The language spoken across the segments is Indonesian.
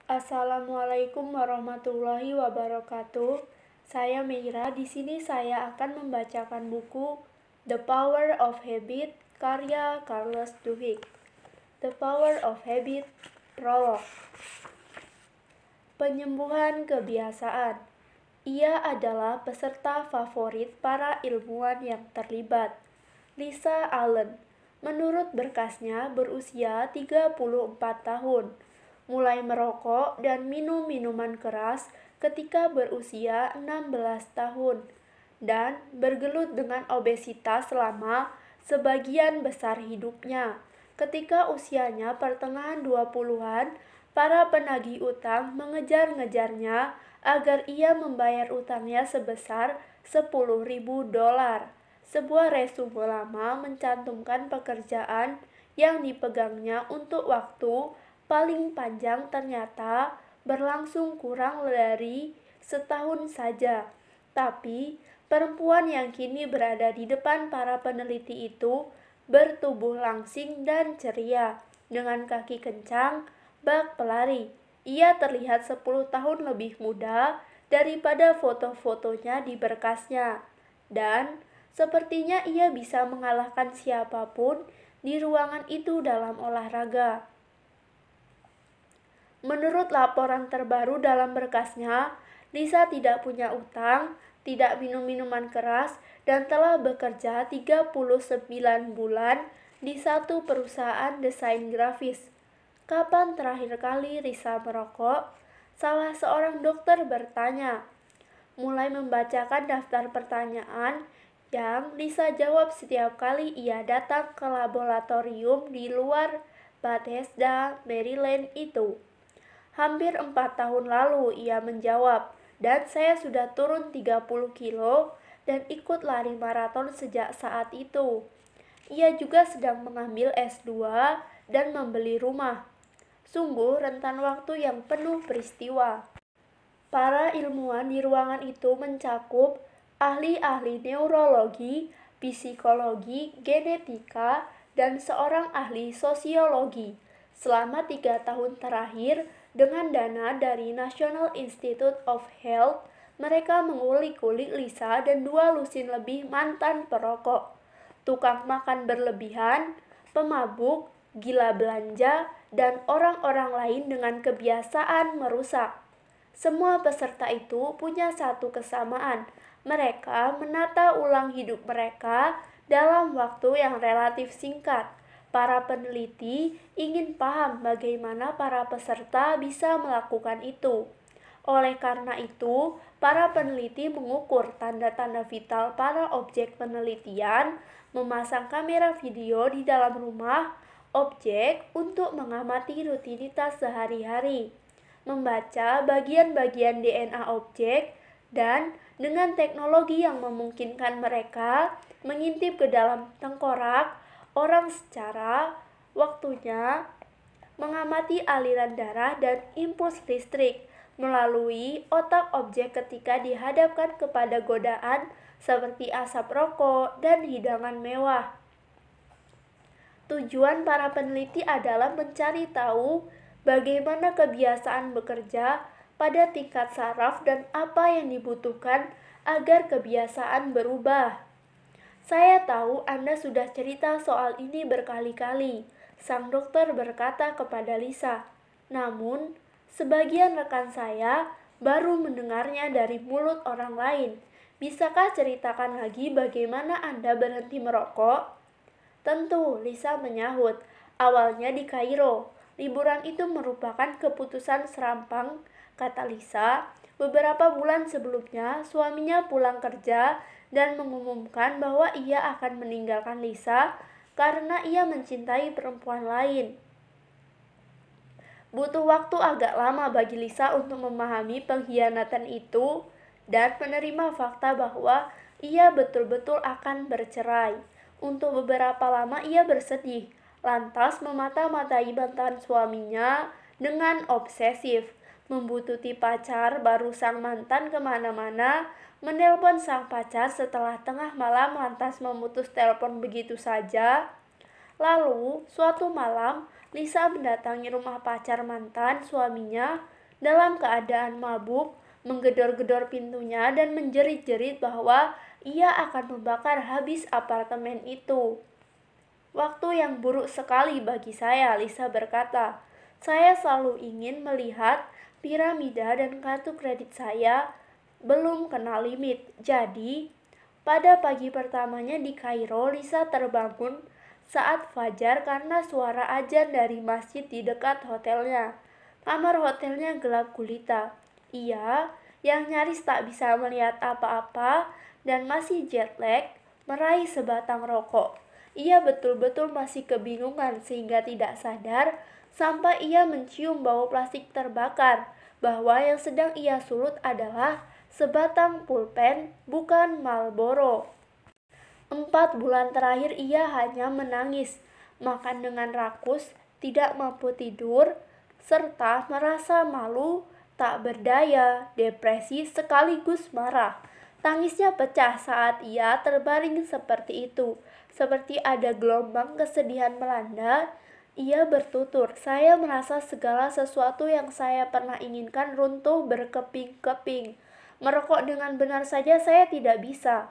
Assalamualaikum warahmatullahi wabarakatuh. Saya Meira. Di sini saya akan membacakan buku The Power of Habit karya Charles Duhigg. The Power of Habit, Prolog. Penyembuhan kebiasaan. Ia adalah peserta favorit para ilmuwan yang terlibat. Lisa Allen, menurut berkasnya, berusia 34 tahun. Mulai merokok dan minum minuman keras ketika berusia 16 tahun dan bergelut dengan obesitas selama sebagian besar hidupnya. Ketika usianya pertengahan 20-an, para penagih utang mengejar-ngejarnya agar ia membayar utangnya sebesar $10.000. Sebuah resume lama mencantumkan pekerjaan yang dipegangnya untuk waktu paling panjang ternyata berlangsung kurang dari setahun saja. Tapi perempuan yang kini berada di depan para peneliti itu bertubuh langsing dan ceria. Dengan kaki kencang, bak pelari. Ia terlihat 10 tahun lebih muda daripada foto-fotonya di berkasnya. Dan sepertinya ia bisa mengalahkan siapapun di ruangan itu dalam olahraga. Menurut laporan terbaru dalam berkasnya, Lisa tidak punya utang, tidak minum minuman keras, dan telah bekerja 39 bulan di satu perusahaan desain grafis. Kapan terakhir kali Lisa merokok? Salah seorang dokter bertanya. Mulai membacakan daftar pertanyaan yang Lisa jawab setiap kali ia datang ke laboratorium di luar Bethesda, Maryland itu. Hampir 4 tahun lalu ia menjawab, dan saya sudah turun 30 kilo dan ikut lari maraton sejak saat itu. Ia juga sedang mengambil S2 dan membeli rumah. Sungguh rentan waktu yang penuh peristiwa. Para ilmuwan di ruangan itu mencakup ahli-ahli neurologi, psikologi, genetika, dan seorang ahli sosiologi. Selama 3 tahun terakhir, dengan dana dari National Institute of Health, mereka mengulik-ulik Lisa dan 2 lusin lebih mantan perokok, tukang makan berlebihan, pemabuk, gila belanja, dan orang-orang lain dengan kebiasaan merusak. Semua peserta itu punya satu kesamaan. Mereka menata ulang hidup mereka dalam waktu yang relatif singkat. Para peneliti ingin paham bagaimana para peserta bisa melakukan itu. Oleh karena itu, para peneliti mengukur tanda-tanda vital para objek penelitian, memasang kamera video di dalam rumah objek untuk mengamati rutinitas sehari-hari, membaca bagian-bagian DNA objek, dan dengan teknologi yang memungkinkan mereka mengintip ke dalam tengkorak orang secara waktunya, mengamati aliran darah dan impuls listrik melalui otak objek ketika dihadapkan kepada godaan seperti asap rokok dan hidangan mewah. Tujuan para peneliti adalah mencari tahu bagaimana kebiasaan bekerja pada tingkat saraf dan apa yang dibutuhkan agar kebiasaan berubah. Saya tahu Anda sudah cerita soal ini berkali-kali, sang dokter berkata kepada Lisa. Namun, sebagian rekan saya baru mendengarnya dari mulut orang lain. Bisakah ceritakan lagi bagaimana Anda berhenti merokok? Tentu, Lisa menyahut. Awalnya di Kairo. Liburan itu merupakan keputusan serampang, kata Lisa. Beberapa bulan sebelumnya, suaminya pulang kerja dan mengumumkan bahwa ia akan meninggalkan Lisa karena ia mencintai perempuan lain. Butuh waktu agak lama bagi Lisa untuk memahami pengkhianatan itu dan menerima fakta bahwa ia betul-betul akan bercerai. Untuk beberapa lama ia bersedih, lantas memata-matai mantan suaminya dengan obsesif, membututi pacar baru sang mantan kemana-mana, menelpon sang pacar setelah tengah malam lantas memutus telepon begitu saja. Lalu, suatu malam, Lisa mendatangi rumah pacar mantan suaminya dalam keadaan mabuk, menggedor-gedor pintunya dan menjerit-jerit bahwa ia akan membakar habis apartemen itu. Waktu yang buruk sekali bagi saya, Lisa berkata. Saya selalu ingin melihat piramida dan kartu kredit saya belum kena limit. Jadi, pada pagi pertamanya di Kairo, Lisa terbangun saat fajar karena suara azan dari masjid di dekat hotelnya. Kamar hotelnya gelap gulita. Ia, yang nyaris tak bisa melihat apa-apa dan masih jet lag, meraih sebatang rokok. Ia betul-betul masih kebingungan sehingga tidak sadar sampai ia mencium bau plastik terbakar, bahwa yang sedang ia sulut adalah sebatang pulpen, bukan Marlboro. 4 bulan terakhir ia hanya menangis, makan dengan rakus, tidak mampu tidur, serta merasa malu, tak berdaya, depresi sekaligus marah. Tangisnya pecah saat ia terbaring seperti itu, seperti ada gelombang kesedihan melanda. Ia bertutur, saya merasa segala sesuatu yang saya pernah inginkan runtuh berkeping-keping. Merokok dengan benar saja saya tidak bisa.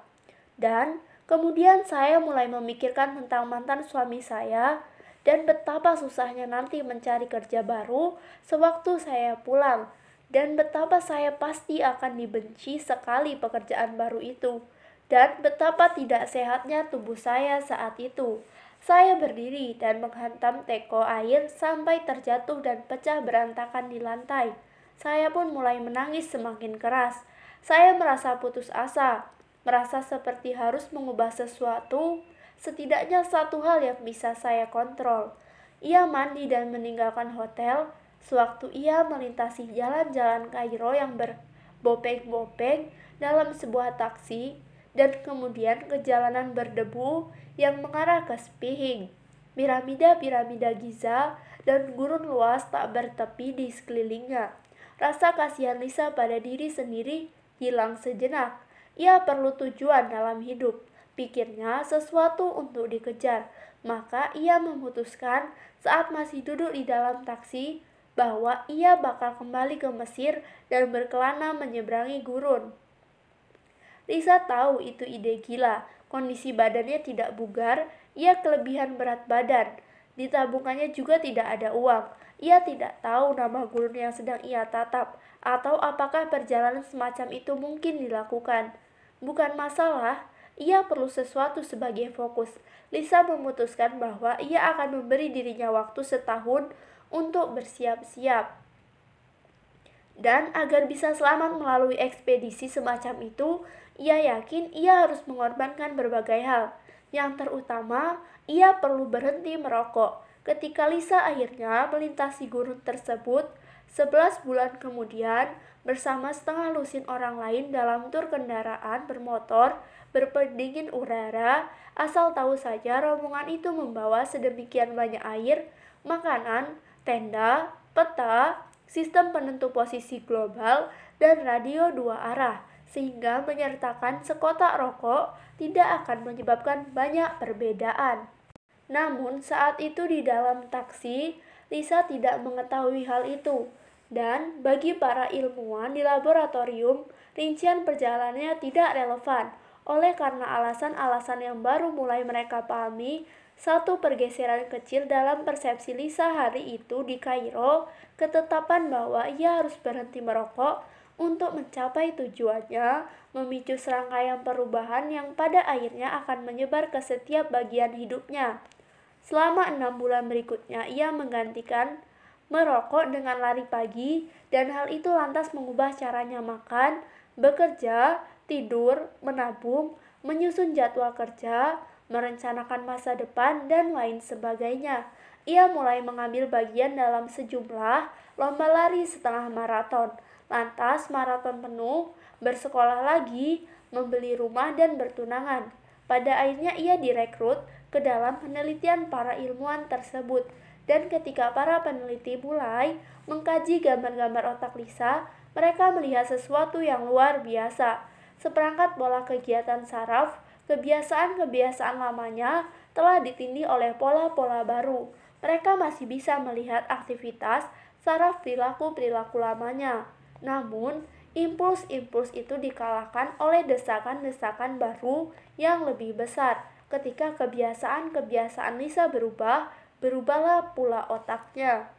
Dan kemudian saya mulai memikirkan tentang mantan suami saya dan betapa susahnya nanti mencari kerja baru sewaktu saya pulang, dan betapa saya pasti akan dibenci sekali pekerjaan baru itu, dan betapa tidak sehatnya tubuh saya saat itu. Saya berdiri dan menghantam teko air sampai terjatuh dan pecah berantakan di lantai. Saya pun mulai menangis semakin keras. Saya merasa putus asa, merasa seperti harus mengubah sesuatu, setidaknya satu hal yang bisa saya kontrol. Ia mandi dan meninggalkan hotel sewaktu ia melintasi jalan-jalan Kairo yang berbopeng-bopeng dalam sebuah taksi, dan kemudian ke jalanan berdebu yang mengarah ke Spihing. Piramida-piramida Giza dan gurun luas tak bertepi di sekelilingnya. Rasa kasihan Lisa pada diri sendiri hilang sejenak. Ia perlu tujuan dalam hidup, pikirnya, sesuatu untuk dikejar. Maka ia memutuskan saat masih duduk di dalam taksi bahwa ia bakal kembali ke Mesir dan berkelana menyeberangi gurun. Lisa tahu itu ide gila. Kondisi badannya tidak bugar, ia kelebihan berat badan. Di tabungannya juga tidak ada uang. Ia tidak tahu nama gurun yang sedang ia tatap, atau apakah perjalanan semacam itu mungkin dilakukan. Bukan masalah, ia perlu sesuatu sebagai fokus. Lisa memutuskan bahwa ia akan memberi dirinya waktu setahun untuk bersiap-siap. Dan agar bisa selamat melalui ekspedisi semacam itu, ia yakin ia harus mengorbankan berbagai hal. Yang terutama, ia perlu berhenti merokok. Ketika Lisa akhirnya melintasi gurun tersebut, 11 bulan kemudian, bersama setengah lusin orang lain dalam tur kendaraan bermotor berpendingin udara, asal tahu saja rombongan itu membawa sedemikian banyak air, makanan, tenda, peta, sistem penentu posisi global, dan radio 2 arah, sehingga menyertakan sekotak rokok tidak akan menyebabkan banyak perbedaan. Namun saat itu di dalam taksi, Lisa tidak mengetahui hal itu, dan bagi para ilmuwan di laboratorium, rincian perjalanannya tidak relevan. Oleh karena alasan-alasan yang baru mulai mereka pahami, satu pergeseran kecil dalam persepsi Lisa hari itu di Kairo, ketetapan bahwa ia harus berhenti merokok untuk mencapai tujuannya, memicu serangkaian perubahan yang pada akhirnya akan menyebar ke setiap bagian hidupnya. Selama 6 bulan berikutnya, ia menggantikan merokok dengan lari pagi, dan hal itu lantas mengubah caranya makan, bekerja, tidur, menabung, menyusun jadwal kerja, merencanakan masa depan, dan lain sebagainya. Ia mulai mengambil bagian dalam sejumlah lomba lari setengah maraton, lantas maraton penuh, bersekolah lagi, membeli rumah, dan bertunangan. Pada akhirnya ia direkrut ke dalam penelitian para ilmuwan tersebut, dan ketika para peneliti mulai mengkaji gambar-gambar otak Lisa, mereka melihat sesuatu yang luar biasa. Seperangkat pola kegiatan saraf, kebiasaan-kebiasaan lamanya telah ditindih oleh pola-pola baru. Mereka masih bisa melihat aktivitas saraf perilaku-perilaku lamanya. Namun, impuls-impuls itu dikalahkan oleh desakan-desakan baru yang lebih besar. Ketika kebiasaan-kebiasaan Lisa berubah, berubahlah pula otaknya.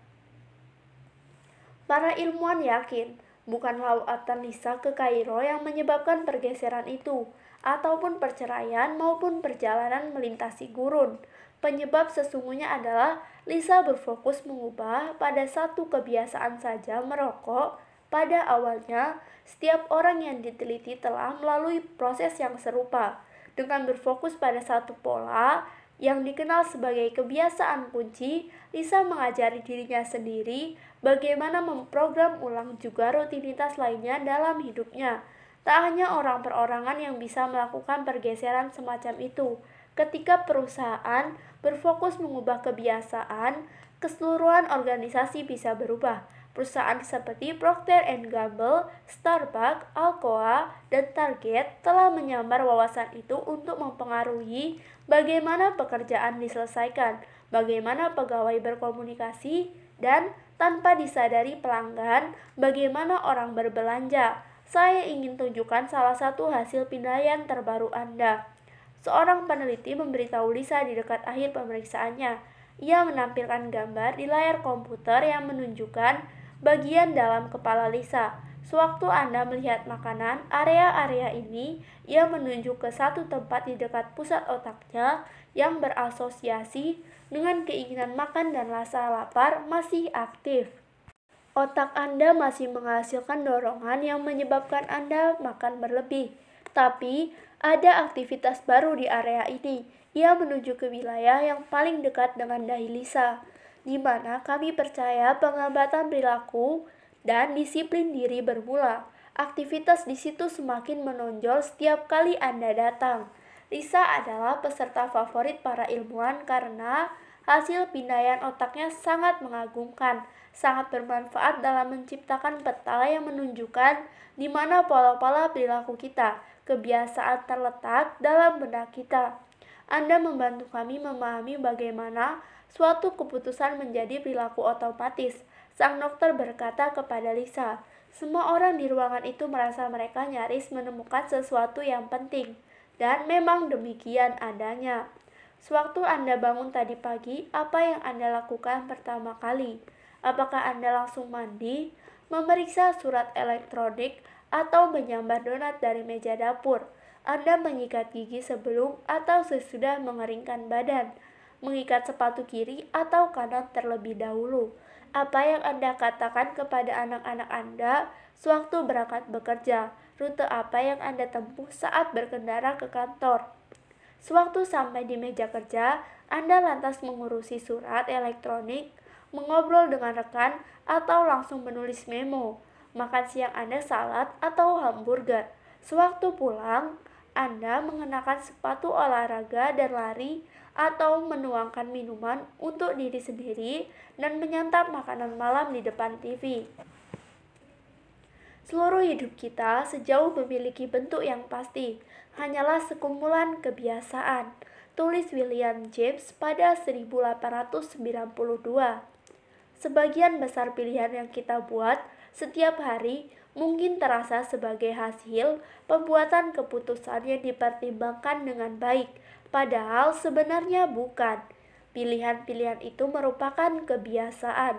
Para ilmuwan yakin, bukan lawatan Lisa ke Kairo yang menyebabkan pergeseran itu, ataupun perceraian maupun perjalanan melintasi gurun. Penyebab sesungguhnya adalah Lisa berfokus mengubah pada satu kebiasaan saja merokok. Pada awalnya, setiap orang yang diteliti telah melalui proses yang serupa. Dengan berfokus pada satu pola yang dikenal sebagai kebiasaan kunci, Lisa mengajari dirinya sendiri bagaimana memprogram ulang juga rutinitas lainnya dalam hidupnya. Tak hanya orang perorangan yang bisa melakukan pergeseran semacam itu. Ketika perusahaan berfokus mengubah kebiasaan, keseluruhan organisasi bisa berubah. Perusahaan seperti Procter & Gamble, Starbucks, Alcoa, dan Target telah menyambar wawasan itu untuk mempengaruhi bagaimana pekerjaan diselesaikan, bagaimana pegawai berkomunikasi, dan tanpa disadari pelanggan, bagaimana orang berbelanja. Saya ingin tunjukkan salah satu hasil penilaian terbaru Anda. Seorang peneliti memberitahu Lisa di dekat akhir pemeriksaannya. Ia menampilkan gambar di layar komputer yang menunjukkan bagian dalam kepala Lisa. Sewaktu Anda melihat makanan, area-area ini, ia menunjuk ke satu tempat di dekat pusat otaknya yang berasosiasi dengan keinginan makan dan rasa lapar masih aktif. Otak Anda masih menghasilkan dorongan yang menyebabkan Anda makan berlebih. Tapi, ada aktivitas baru di area ini. Ia menuju ke wilayah yang paling dekat dengan dahi Lisa, di mana kami percaya pengamatan perilaku dan disiplin diri bermula. Aktivitas di situ semakin menonjol setiap kali Anda datang. Lisa adalah peserta favorit para ilmuwan karena hasil pindaian otaknya sangat mengagumkan, sangat bermanfaat dalam menciptakan peta yang menunjukkan di mana pola-pola perilaku kita, kebiasaan terletak dalam benak kita. Anda membantu kami memahami bagaimana suatu keputusan menjadi perilaku otomatis. Sang dokter berkata kepada Lisa, semua orang di ruangan itu merasa mereka nyaris menemukan sesuatu yang penting. Dan memang demikian adanya. Sewaktu Anda bangun tadi pagi, apa yang Anda lakukan pertama kali? Apakah Anda langsung mandi, memeriksa surat elektronik, atau menyambar donat dari meja dapur? Anda mengikat gigi sebelum atau sesudah mengeringkan badan, mengikat sepatu kiri atau kanan terlebih dahulu. Apa yang Anda katakan kepada anak-anak Anda sewaktu berangkat bekerja? Rute apa yang Anda tempuh saat berkendara ke kantor? Sewaktu sampai di meja kerja, Anda lantas mengurusi surat elektronik, mengobrol dengan rekan, atau langsung menulis memo. Makan siang Anda salad atau hamburger. Sewaktu pulang, Anda mengenakan sepatu olahraga dan lari atau menuangkan minuman untuk diri sendiri dan menyantap makanan malam di depan TV. Seluruh hidup kita sejauh memiliki bentuk yang pasti, hanyalah sekumpulan kebiasaan, tulis William James pada 1892. Sebagian besar pilihan yang kita buat setiap hari mungkin terasa sebagai hasil pembuatan keputusan yang dipertimbangkan dengan baik, padahal sebenarnya bukan. Pilihan-pilihan itu merupakan kebiasaan,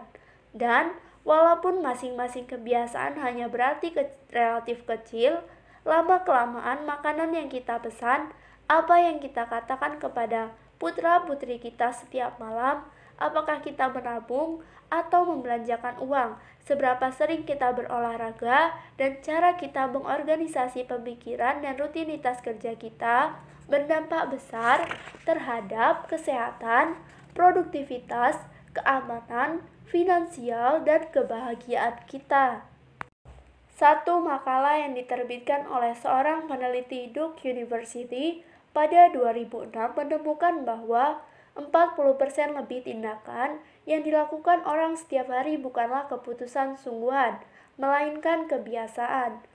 dan walaupun masing-masing kebiasaan hanya berarti relatif kecil, lama-kelamaan makanan yang kita pesan, apa yang kita katakan kepada putra-putri kita setiap malam, apakah kita menabung atau membelanjakan uang, seberapa sering kita berolahraga, dan cara kita mengorganisasi pemikiran dan rutinitas kerja kita berdampak besar terhadap kesehatan, produktivitas, keamanan, finansial, dan kebahagiaan kita. Satu makalah yang diterbitkan oleh seorang peneliti Duke University pada 2006 menemukan bahwa 40% lebih tindakan yang dilakukan orang setiap hari bukanlah keputusan sungguhan, melainkan kebiasaan.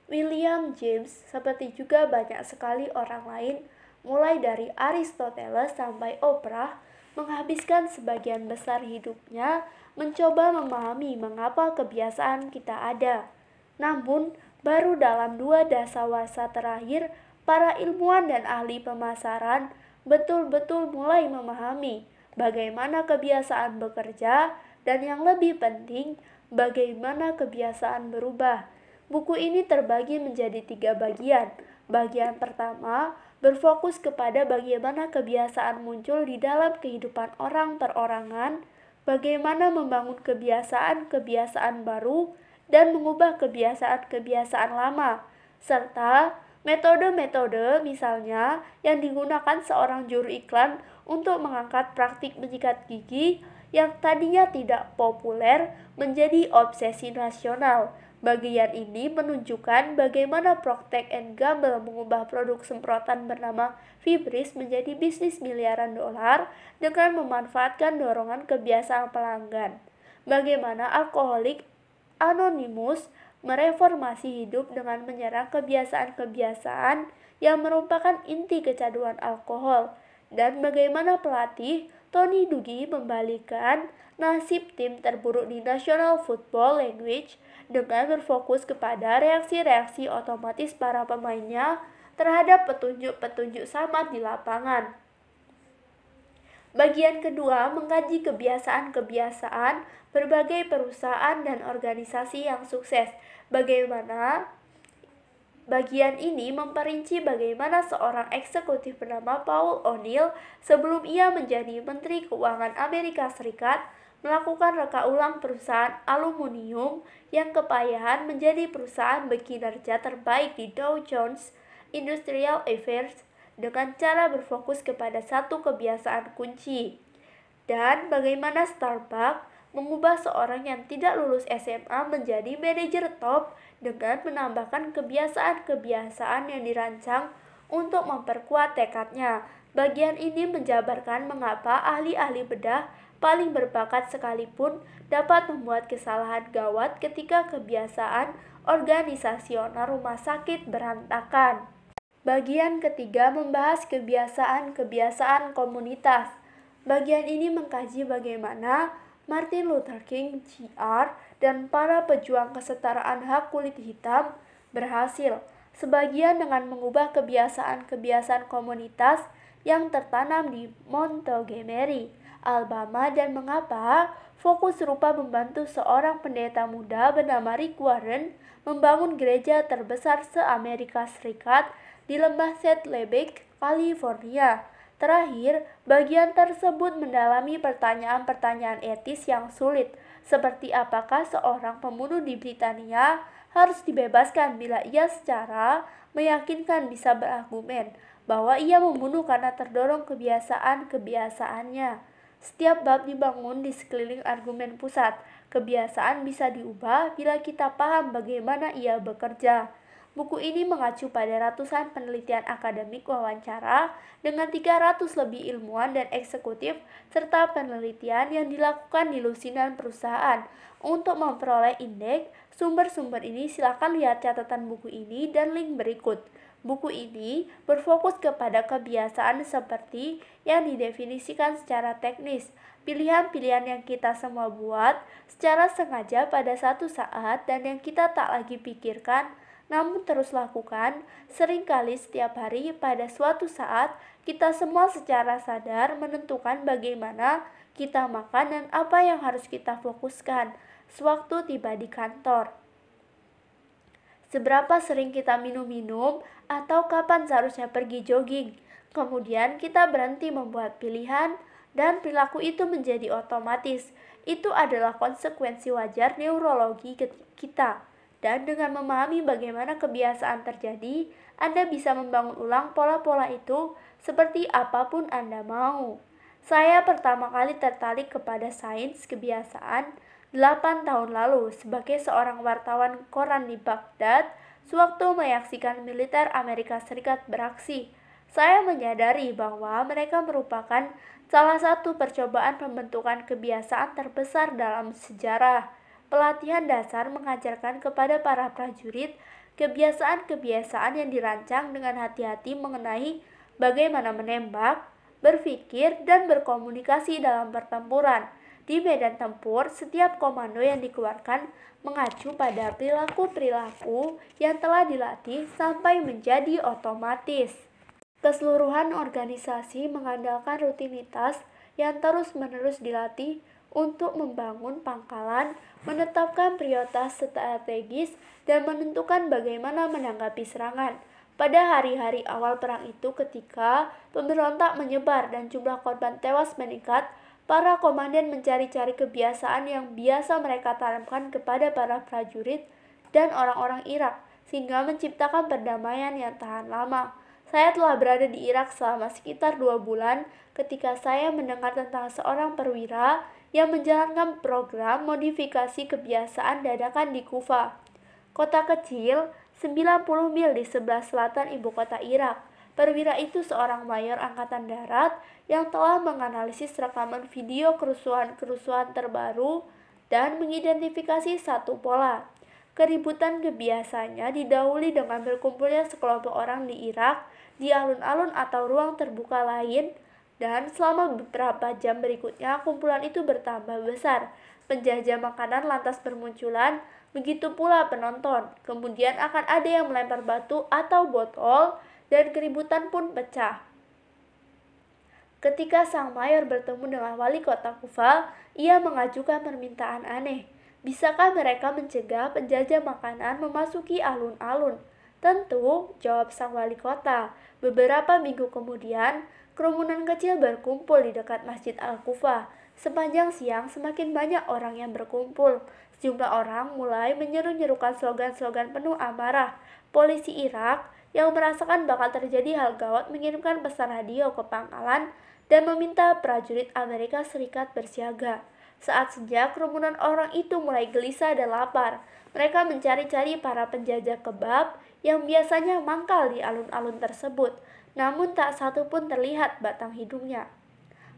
William James, seperti juga banyak sekali orang lain, mulai dari Aristoteles sampai Oprah, menghabiskan sebagian besar hidupnya mencoba memahami mengapa kebiasaan kita ada. Namun, baru dalam 2 dasawarsa terakhir, para ilmuwan dan ahli pemasaran betul-betul mulai memahami bagaimana kebiasaan bekerja dan yang lebih penting, bagaimana kebiasaan berubah. Buku ini terbagi menjadi 3 bagian. Bagian pertama berfokus kepada bagaimana kebiasaan muncul di dalam kehidupan orang perorangan, bagaimana membangun kebiasaan-kebiasaan baru, dan mengubah kebiasaan-kebiasaan lama, serta metode-metode misalnya yang digunakan seorang juru iklan untuk mengangkat praktik menyikat gigi yang tadinya tidak populer menjadi obsesi nasional. Bagian ini menunjukkan bagaimana Procter & Gamble mengubah produk semprotan bernama Fibris menjadi bisnis miliaran dolar dengan memanfaatkan dorongan kebiasaan pelanggan. Bagaimana alkoholik Anonymous mereformasi hidup dengan menyerang kebiasaan-kebiasaan yang merupakan inti kecanduan alkohol, dan bagaimana pelatih Tony Dungy membalikan nasib tim terburuk di National Football League dengan berfokus kepada reaksi-reaksi otomatis para pemainnya terhadap petunjuk-petunjuk samar di lapangan. Bagian kedua mengkaji kebiasaan-kebiasaan berbagai perusahaan dan organisasi yang sukses. Bagian ini memperinci bagaimana seorang eksekutif bernama Paul O'Neill sebelum ia menjadi Menteri Keuangan Amerika Serikat melakukan reka ulang perusahaan aluminium yang kepayahan menjadi perusahaan berkinerja terbaik di Dow Jones Industrial Average dengan cara berfokus kepada satu kebiasaan kunci. Dan bagaimana Starbucks mengubah seorang yang tidak lulus SMA menjadi manajer top dengan menambahkan kebiasaan-kebiasaan yang dirancang untuk memperkuat tekadnya. Bagian ini menjabarkan mengapa ahli-ahli bedah paling berbakat sekalipun dapat membuat kesalahan gawat ketika kebiasaan organisasional rumah sakit berantakan. Bagian ketiga membahas kebiasaan-kebiasaan komunitas. Bagian ini mengkaji bagaimana Martin Luther King Jr. dan para pejuang kesetaraan hak kulit hitam berhasil, sebagian dengan mengubah kebiasaan-kebiasaan komunitas yang tertanam di Montgomery, Alabama, dan mengapa fokus serupa membantu seorang pendeta muda bernama Rick Warren membangun gereja terbesar se-Amerika Serikat di lembah Saddleback, California. Terakhir, bagian tersebut mendalami pertanyaan-pertanyaan etis yang sulit, seperti apakah seorang pembunuh di Britania harus dibebaskan bila ia secara meyakinkan bisa berargumen bahwa ia membunuh karena terdorong kebiasaan-kebiasaannya. Setiap bab dibangun di sekeliling argumen pusat. Kebiasaan bisa diubah bila kita paham bagaimana ia bekerja. Buku ini mengacu pada ratusan penelitian akademik wawancara dengan 300 lebih ilmuwan dan eksekutif serta penelitian yang dilakukan di lusinan perusahaan. Untuk memperoleh indeks sumber-sumber ini silakan lihat catatan buku ini dan link berikut. Buku ini berfokus kepada kebiasaan seperti yang didefinisikan secara teknis, pilihan-pilihan yang kita semua buat secara sengaja pada satu saat dan yang kita tak lagi pikirkan namun terus lakukan seringkali setiap hari. Pada suatu saat kita semua secara sadar menentukan bagaimana kita makan dan apa yang harus kita fokuskan sewaktu tiba di kantor. Seberapa sering kita minum-minum atau kapan seharusnya pergi jogging. Kemudian kita berhenti membuat pilihan dan perilaku itu menjadi otomatis. Itu adalah konsekuensi wajar neurologi kita. Dan dengan memahami bagaimana kebiasaan terjadi, Anda bisa membangun ulang pola-pola itu seperti apapun Anda mau. Saya pertama kali tertarik kepada sains kebiasaan 8 tahun lalu sebagai seorang wartawan koran di Baghdad sewaktu menyaksikan militer Amerika Serikat beraksi. Saya menyadari bahwa mereka merupakan salah satu percobaan pembentukan kebiasaan terbesar dalam sejarah. Pelatihan dasar mengajarkan kepada para prajurit kebiasaan-kebiasaan yang dirancang dengan hati-hati mengenai bagaimana menembak, berpikir, dan berkomunikasi dalam pertempuran. Di medan tempur, setiap komando yang dikeluarkan mengacu pada perilaku-perilaku yang telah dilatih sampai menjadi otomatis. Keseluruhan organisasi mengandalkan rutinitas yang terus-menerus dilatih untuk membangun pangkalan, menetapkan prioritas strategis, dan menentukan bagaimana menanggapi serangan. Pada hari-hari awal perang itu, ketika pemberontak menyebar dan jumlah korban tewas meningkat, para komandan mencari-cari kebiasaan yang biasa mereka tanamkan kepada para prajurit dan orang-orang Irak, sehingga menciptakan perdamaian yang tahan lama. Saya telah berada di Irak selama sekitar 2 bulan ketika saya mendengar tentang seorang perwira yang menjalankan program modifikasi kebiasaan dadakan di Kufa, kota kecil 90 mil di sebelah selatan ibu kota Irak. Perwira itu seorang mayor angkatan darat yang telah menganalisis rekaman video kerusuhan-kerusuhan terbaru dan mengidentifikasi satu pola. Keributan kebiasaannya didahului dengan berkumpulnya sekelompok orang di Irak di alun-alun atau ruang terbuka lain, dan selama beberapa jam berikutnya kumpulan itu bertambah besar. Penjajah makanan lantas bermunculan, begitu pula penonton. Kemudian akan ada yang melempar batu atau botol, dan keributan pun pecah. Ketika sang mayor bertemu dengan wali kota Kufa, ia mengajukan permintaan aneh. Bisakah mereka mencegah penjajah makanan memasuki alun-alun? Tentu, jawab sang wali kota. Beberapa minggu kemudian, kerumunan kecil berkumpul di dekat Masjid Al-Kufa. Sepanjang siang, semakin banyak orang yang berkumpul. Sejumlah orang mulai menyeru-nyerukan slogan-slogan penuh amarah. Polisi Irak yang merasakan bakal terjadi hal gawat mengirimkan pesan radio ke pangkalan dan meminta prajurit Amerika Serikat bersiaga. Saat senja, kerumunan orang itu mulai gelisah dan lapar. Mereka mencari-cari para penjajah kebab yang biasanya mangkal di alun-alun tersebut, namun tak satu pun terlihat batang hidungnya.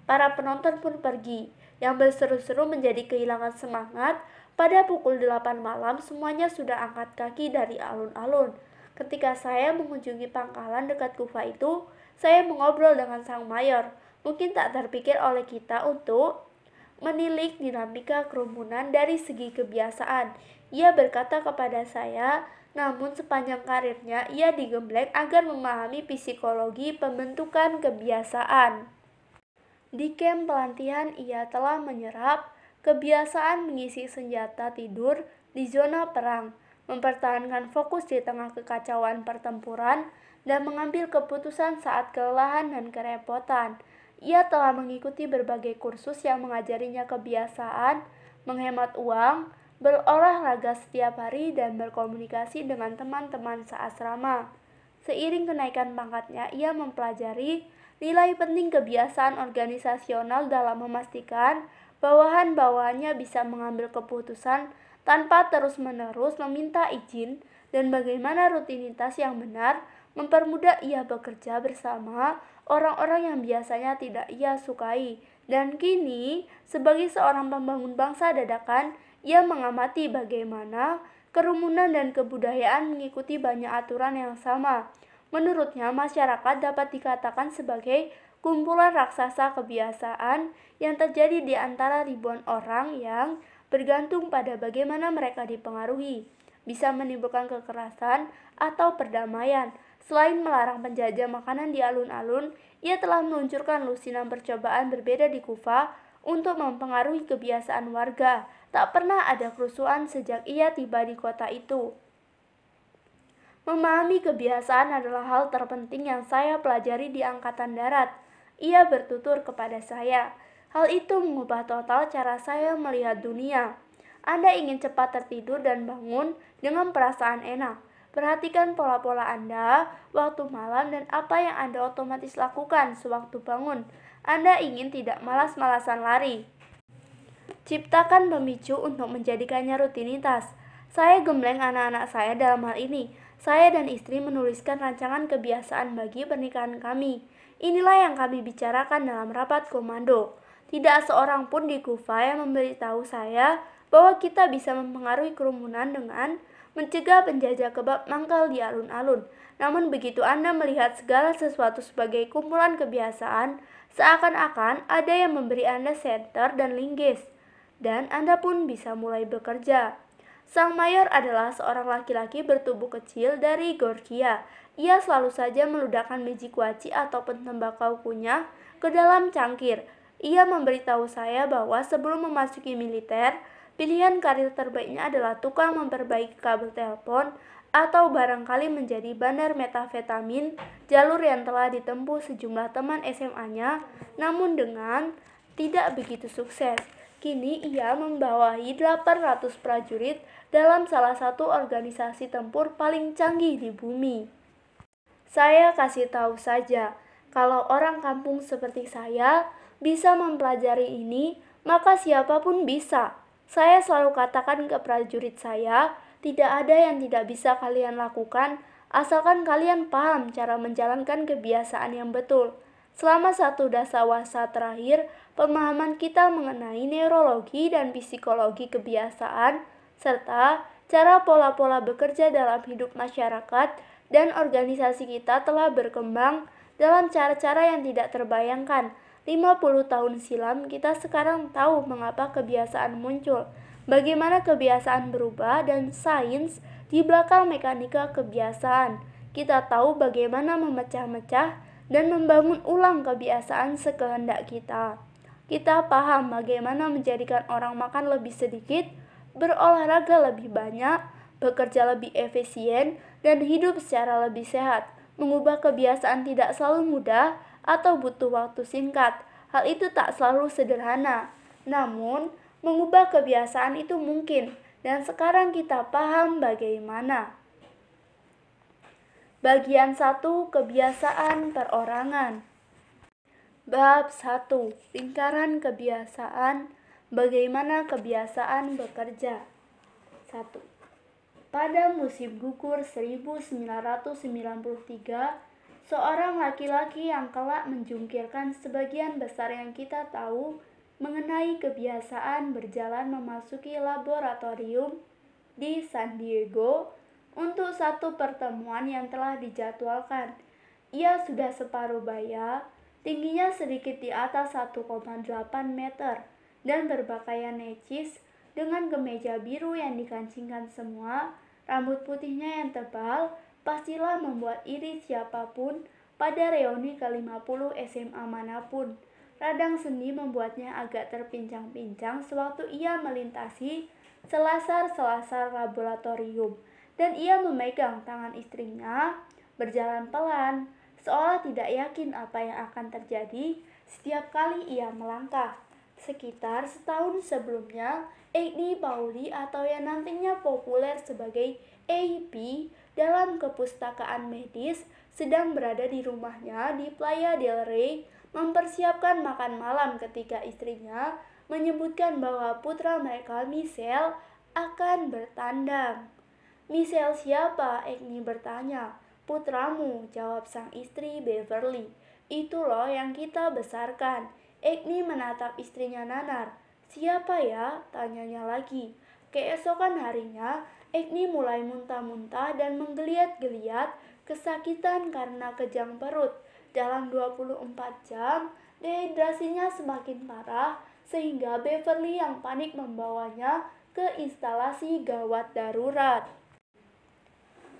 Para penonton pun pergi, yang berseru-seru menjadi kehilangan semangat. Pada pukul 8 malam, semuanya sudah angkat kaki dari alun-alun. Ketika saya mengunjungi pangkalan dekat Kufa itu, saya mengobrol dengan sang mayor. Mungkin tak terpikir oleh kita untuk menilik dinamika kerumunan dari segi kebiasaan. Ia berkata kepada saya, namun sepanjang karirnya ia digembleng agar memahami psikologi pembentukan kebiasaan. Di kamp pelatihan ia telah menyerap kebiasaan mengisi senjata tidur di zona perang, mempertahankan fokus di tengah kekacauan pertempuran, dan mengambil keputusan saat kelelahan dan kerepotan. Ia telah mengikuti berbagai kursus yang mengajarinya kebiasaan menghemat uang, berolahraga setiap hari, dan berkomunikasi dengan teman-teman seasrama. Seiring kenaikan pangkatnya, ia mempelajari nilai penting kebiasaan organisasional dalam memastikan bawahan-bawahannya bisa mengambil keputusan tanpa terus-menerus meminta izin, dan bagaimana rutinitas yang benar mempermudah ia bekerja bersama orang-orang yang biasanya tidak ia sukai. Dan kini, sebagai seorang pembangun bangsa dadakan, ia mengamati bagaimana kerumunan dan kebudayaan mengikuti banyak aturan yang sama. Menurutnya, masyarakat dapat dikatakan sebagai kumpulan raksasa kebiasaan yang terjadi di antara ribuan orang yang bergantung pada bagaimana mereka dipengaruhi, bisa menimbulkan kekerasan atau perdamaian. Selain melarang penjajah makanan di alun-alun, ia telah meluncurkan lusinan percobaan berbeda di Kufa untuk mempengaruhi kebiasaan warga. Tak pernah ada kerusuhan sejak ia tiba di kota itu. Memahami kebiasaan adalah hal terpenting yang saya pelajari di Angkatan Darat. Ia bertutur kepada saya. Hal itu mengubah total cara saya melihat dunia. Anda ingin cepat tertidur dan bangun dengan perasaan enak. Perhatikan pola-pola Anda waktu malam dan apa yang Anda otomatis lakukan sewaktu bangun. Anda ingin tidak malas-malasan lari. Ciptakan pemicu untuk menjadikannya rutinitas. Saya gembleng anak-anak saya dalam hal ini. Saya dan istri menuliskan rancangan kebiasaan bagi pernikahan kami. Inilah yang kami bicarakan dalam rapat komando. Tidak seorang pun di Kufa yang memberitahu saya bahwa kita bisa mempengaruhi kerumunan dengan mencegah penjajah kebab mangkal di alun-alun. Namun begitu Anda melihat segala sesuatu sebagai kumpulan kebiasaan, Seakan-akan ada yang memberi Anda senter dan linggis, dan Anda pun bisa mulai bekerja. Sang mayor adalah seorang laki-laki bertubuh kecil dari Georgia. Ia selalu saja meludahkan biji kuaci ataupun tembakau kunyah ke dalam cangkir. Ia memberitahu saya bahwa sebelum memasuki militer, pilihan karir terbaiknya adalah tukang memperbaiki kabel telepon atau barangkali menjadi bandar metafetamin, jalur yang telah ditempuh sejumlah teman SMA-nya, namun dengan tidak begitu sukses. Kini ia membawahi 800 prajurit dalam salah satu organisasi tempur paling canggih di bumi. Saya kasih tahu saja, kalau orang kampung seperti saya bisa mempelajari ini, maka siapapun bisa. Saya selalu katakan ke prajurit saya, tidak ada yang tidak bisa kalian lakukan, asalkan kalian paham cara menjalankan kebiasaan yang betul. Selama 1 dasawarsa terakhir, pemahaman kita mengenai neurologi dan psikologi kebiasaan, serta cara pola-pola bekerja dalam hidup masyarakat dan organisasi kita telah berkembang dalam cara-cara yang tidak terbayangkan. 50 tahun silam kita sekarang tahu mengapa kebiasaan muncul, bagaimana kebiasaan berubah, dan sains di belakang mekanika kebiasaan. Kita tahu bagaimana memecah-mecah dan membangun ulang kebiasaan sekehendak kita. Kita paham bagaimana menjadikan orang makan lebih sedikit, berolahraga lebih banyak, bekerja lebih efisien, dan hidup secara lebih sehat. Mengubah kebiasaan tidak selalu mudah atau butuh waktu singkat. Hal itu tak selalu sederhana. Namun, mengubah kebiasaan itu mungkin, dan sekarang kita paham bagaimana. Bagian 1. Kebiasaan perorangan. Bab 1. Lingkaran kebiasaan. Bagaimana kebiasaan bekerja. 1. Pada musim gugur 1993, seorang laki-laki yang kelak menjungkirkan sebagian besar yang kita tahu mengenai kebiasaan berjalan memasuki laboratorium di San Diego untuk satu pertemuan yang telah dijadwalkan. Ia sudah separuh baya, tingginya sedikit di atas 1,8 meter, dan berpakaian necis dengan kemeja biru yang dikancingkan semua. Rambut putihnya yang tebal pastilah membuat iri siapapun pada reuni ke-50 SMA manapun. Radang sendi membuatnya agak terpincang-pincang sewaktu ia melintasi selasar-selasar laboratorium, dan ia memegang tangan istrinya, berjalan pelan, seolah tidak yakin apa yang akan terjadi setiap kali ia melangkah. Sekitar setahun sebelumnya, Agni Pauli atau yang nantinya populer sebagai AP dalam kepustakaan medis sedang berada di rumahnya di Playa del Rey mempersiapkan makan malam ketika istrinya menyebutkan bahwa putra mereka Michelle akan bertandang. Michelle siapa? Agni bertanya. Putramu, jawab sang istri Beverly. Itu loh yang kita besarkan. Agni menatap istrinya nanar. Siapa ya? Tanyanya lagi. Keesokan harinya, Agni mulai muntah-muntah dan menggeliat-geliat kesakitan karena kejang perut. Dalam 24 jam, dehidrasinya semakin parah sehingga Beverly yang panik membawanya ke instalasi gawat darurat.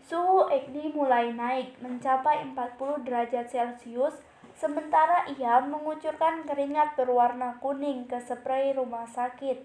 Suhu Agni mulai naik mencapai 40 derajat Celcius, sementara ia mengucurkan keringat berwarna kuning ke spray rumah sakit.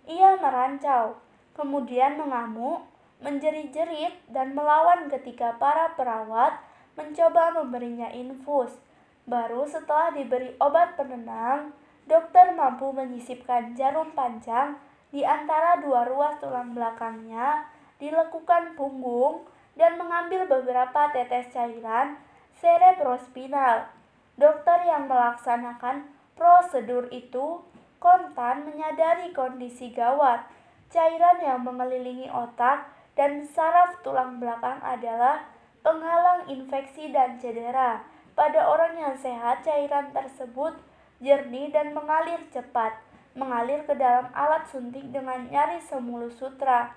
Ia merancau, kemudian mengamuk, menjerit-jerit, dan melawan ketika para perawat mencoba memberinya infus. Baru setelah diberi obat penenang, dokter mampu menyisipkan jarum panjang di antara dua ruas tulang belakangnya, dilekukan punggung, dan mengambil beberapa tetes cairan cerebrospinal. Dokter yang melaksanakan prosedur itu kontan menyadari kondisi gawat. Cairan yang mengelilingi otak dan saraf tulang belakang adalah penghalang infeksi dan cedera. Pada orang yang sehat, cairan tersebut jernih dan mengalir cepat, mengalir ke dalam alat suntik dengan nyaris semulus sutra.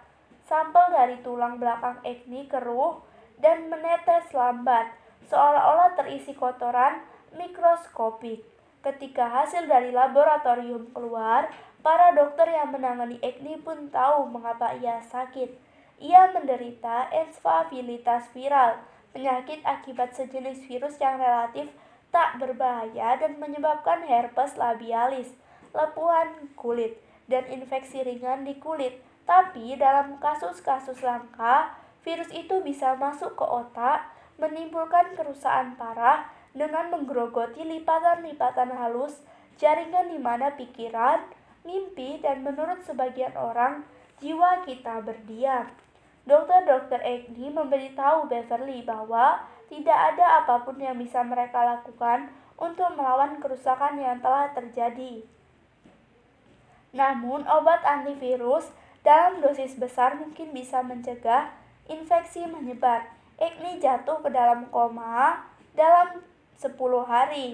Sampel dari tulang belakang Agni keruh dan menetes lambat, seolah-olah terisi kotoran mikroskopik. Ketika hasil dari laboratorium keluar, para dokter yang menangani Agni pun tahu mengapa ia sakit. Ia menderita ensefalitis viral, penyakit akibat sejenis virus yang relatif tak berbahaya dan menyebabkan herpes labialis, lepuhan kulit, dan infeksi ringan di kulit. Tapi dalam kasus-kasus langka, virus itu bisa masuk ke otak, menimbulkan kerusakan parah dengan menggerogoti lipatan-lipatan halus jaringan di mana pikiran, mimpi, dan menurut sebagian orang, jiwa kita berdiam. Dokter-dokter Agni memberitahu Beverly bahwa tidak ada apapun yang bisa mereka lakukan untuk melawan kerusakan yang telah terjadi. Namun, obat antivirus dalam dosis besar mungkin bisa mencegah infeksi menyebar. Agni jatuh ke dalam koma dalam 10 hari,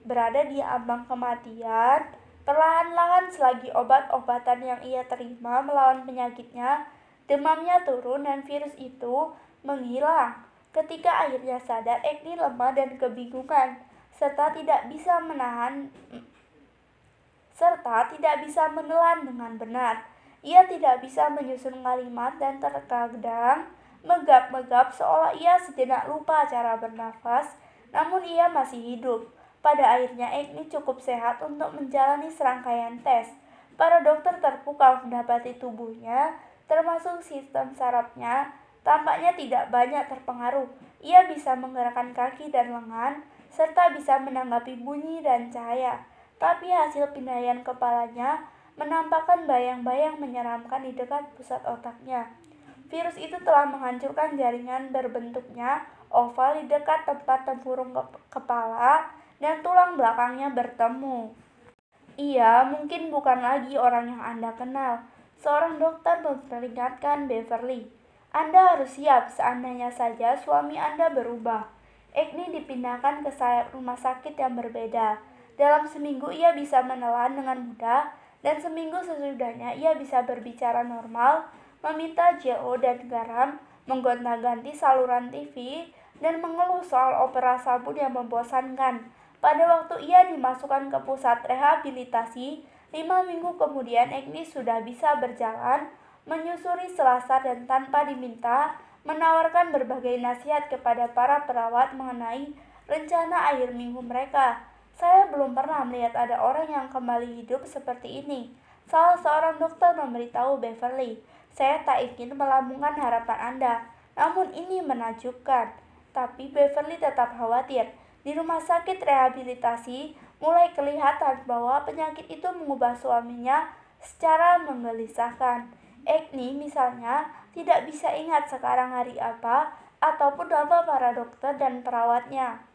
berada di ambang kematian. Perlahan-lahan selagi obat-obatan yang ia terima melawan penyakitnya, demamnya turun dan virus itu menghilang. Ketika akhirnya sadar, Agni lemah dan kebingungan, serta tidak bisa menelan dengan benar. Ia tidak bisa menyusun kalimat dan terkadang megap-megap seolah ia sejenak lupa cara bernafas, namun ia masih hidup. Pada akhirnya Agni cukup sehat untuk menjalani serangkaian tes. Para dokter terpukau mendapati tubuhnya, termasuk sistem sarafnya, tampaknya tidak banyak terpengaruh. Ia bisa menggerakkan kaki dan lengan, serta bisa menanggapi bunyi dan cahaya. Tapi hasil pindaian kepalanya menampakkan bayang-bayang menyeramkan di dekat pusat otaknya. Virus itu telah menghancurkan jaringan berbentuknya oval di dekat tempat tempurung kepala dan tulang belakangnya bertemu. Ia mungkin bukan lagi orang yang Anda kenal. Seorang dokter memperingatkan Beverly. Anda harus siap seandainya saja suami Anda berubah. Agni dipindahkan ke sayap rumah sakit yang berbeda. Dalam seminggu ia bisa menelan dengan mudah, dan seminggu sesudahnya ia bisa berbicara normal, meminta JO dan garam, menggonta-ganti saluran TV, dan mengeluh soal opera sabun yang membosankan. Pada waktu ia dimasukkan ke pusat rehabilitasi, 5 minggu kemudian Agni sudah bisa berjalan, menyusuri selasar dan tanpa diminta, menawarkan berbagai nasihat kepada para perawat mengenai rencana akhir minggu mereka. Saya belum pernah melihat ada orang yang kembali hidup seperti ini. Salah seorang dokter memberitahu Beverly, saya tak ingin melambungkan harapan Anda, namun ini menakjubkan. Tapi Beverly tetap khawatir. Di rumah sakit rehabilitasi, mulai kelihatan bahwa penyakit itu mengubah suaminya secara menggelisahkan. Agni misalnya tidak bisa ingat sekarang hari apa, ataupun nama para dokter dan perawatnya.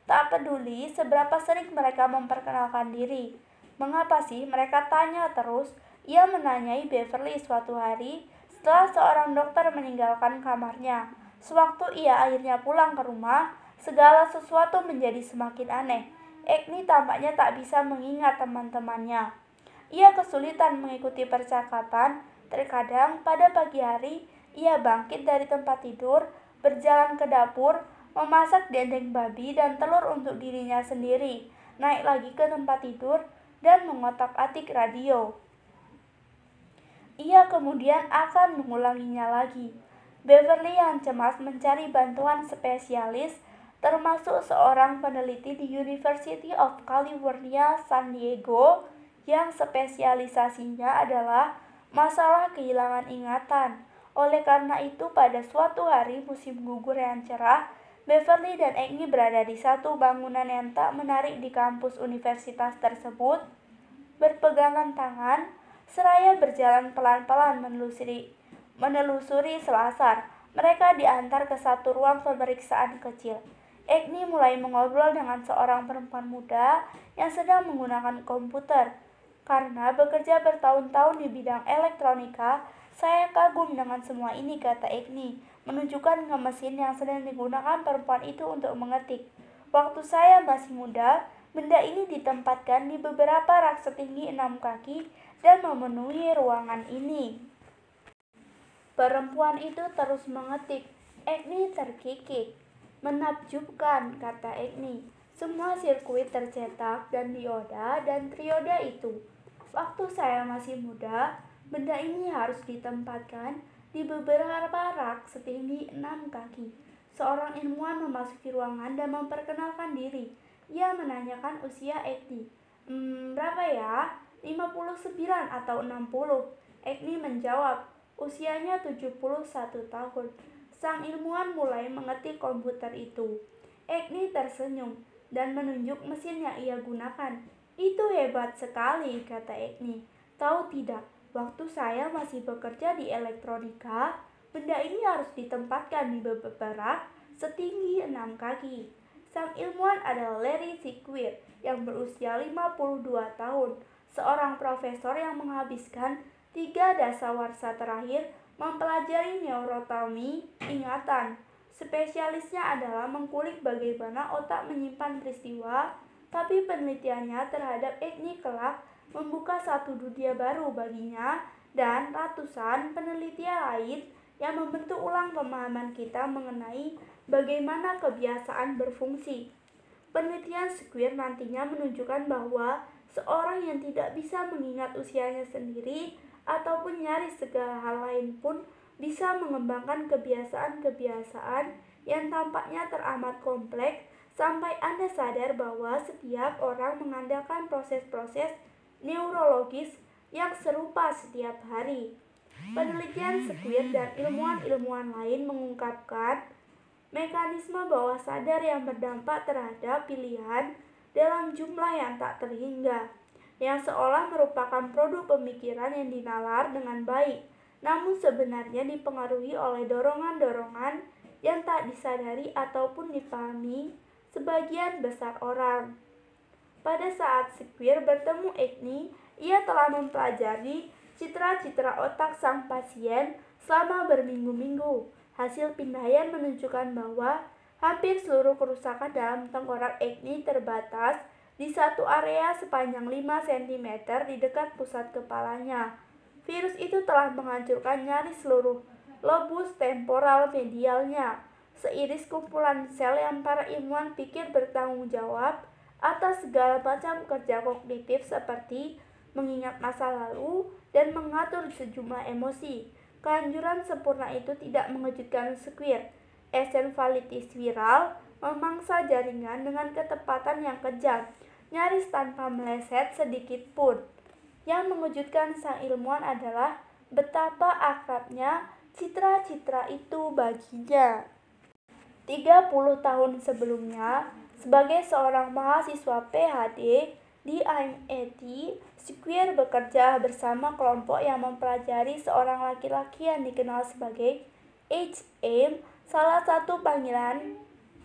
Tak peduli seberapa sering mereka memperkenalkan diri. Mengapa sih mereka tanya terus? Ia menanyai Beverly suatu hari setelah seorang dokter meninggalkan kamarnya. Sewaktu ia akhirnya pulang ke rumah, segala sesuatu menjadi semakin aneh. Agni tampaknya tak bisa mengingat teman-temannya. Ia kesulitan mengikuti percakapan. Terkadang pada pagi hari, ia bangkit dari tempat tidur, berjalan ke dapur, memasak dendeng babi dan telur untuk dirinya sendiri, naik lagi ke tempat tidur, dan mengotak-atik radio. Ia kemudian akan mengulanginya lagi. Beverly yang cemas mencari bantuan spesialis, termasuk seorang peneliti di University of California, San Diego, yang spesialisasinya adalah masalah kehilangan ingatan. Oleh karena itu, pada suatu hari musim gugur yang cerah, Beverly dan Agni berada di satu bangunan yang tak menarik di kampus universitas tersebut, berpegangan tangan, seraya berjalan pelan-pelan menelusuri selasar. Mereka diantar ke satu ruang pemeriksaan kecil. Agni mulai mengobrol dengan seorang perempuan muda yang sedang menggunakan komputer. Karena bekerja bertahun-tahun di bidang elektronika, saya kagum dengan semua ini, kata Agni, menunjukkan ke mesin yang sedang digunakan perempuan itu untuk mengetik. Waktu saya masih muda, benda ini ditempatkan di beberapa rak setinggi 6 kaki dan memenuhi ruangan ini. Perempuan itu terus mengetik. Agni terkikik. Menakjubkan, kata Agni. Semua sirkuit tercetak dan dioda dan trioda itu. Waktu saya masih muda, benda ini harus ditempatkan di beberapa rak setinggi 6 kaki. Seorang ilmuwan memasuki ruangan dan memperkenalkan diri. Ia menanyakan usia Agni. Berapa ya? 59 atau 60? Agni menjawab, usianya 71 tahun. Sang ilmuwan mulai mengetik komputer itu. Agni tersenyum dan menunjuk mesin yang ia gunakan. Itu hebat sekali, kata Agni. Tahu tidak, waktu saya masih bekerja di elektronika, benda ini harus ditempatkan di beberapa rak setinggi 6 kaki. Sang ilmuwan adalah Larry Siquir yang berusia 52 tahun, seorang profesor yang menghabiskan 3 dasawarsa terakhir mempelajari neurotomi ingatan. Spesialisnya adalah mengkulik bagaimana otak menyimpan peristiwa, tapi penelitiannya terhadap Agni kelak membuka satu dunia baru baginya dan ratusan penelitian lain yang membentuk ulang pemahaman kita mengenai bagaimana kebiasaan berfungsi. Penelitian Square nantinya menunjukkan bahwa seorang yang tidak bisa mengingat usianya sendiri ataupun nyaris segala hal lain pun bisa mengembangkan kebiasaan-kebiasaan yang tampaknya teramat kompleks sampai Anda sadar bahwa setiap orang mengandalkan proses-proses neurologis yang serupa setiap hari. Penelitian Square dan ilmuwan-ilmuwan lain mengungkapkan mekanisme bawah sadar yang berdampak terhadap pilihan dalam jumlah yang tak terhingga, yang seolah merupakan produk pemikiran yang dinalar dengan baik, namun sebenarnya dipengaruhi oleh dorongan-dorongan yang tak disadari ataupun dipahami sebagian besar orang. Pada saat Square bertemu Agni, ia telah mempelajari citra-citra otak sang pasien selama berminggu-minggu. Hasil pindaian menunjukkan bahwa hampir seluruh kerusakan dalam tengkorak Agni terbatas di satu area sepanjang 5 cm di dekat pusat kepalanya. Virus itu telah menghancurkan nyaris seluruh lobus temporal medialnya. Seiris kumpulan sel yang para ilmuwan pikir bertanggung jawab atas segala macam kerja kognitif seperti mengingat masa lalu dan mengatur sejumlah emosi. Kehancuran sempurna itu tidak mengejutkan Square. Encephalitis viral memangsa jaringan dengan ketepatan yang kejam, nyaris tanpa meleset sedikit pun. Yang mengejutkan sang ilmuwan adalah betapa akrabnya citra-citra itu baginya. 30 tahun sebelumnya, sebagai seorang mahasiswa PhD di MIT, Square bekerja bersama kelompok yang mempelajari seorang laki-laki yang dikenal sebagai HM, salah satu panggilan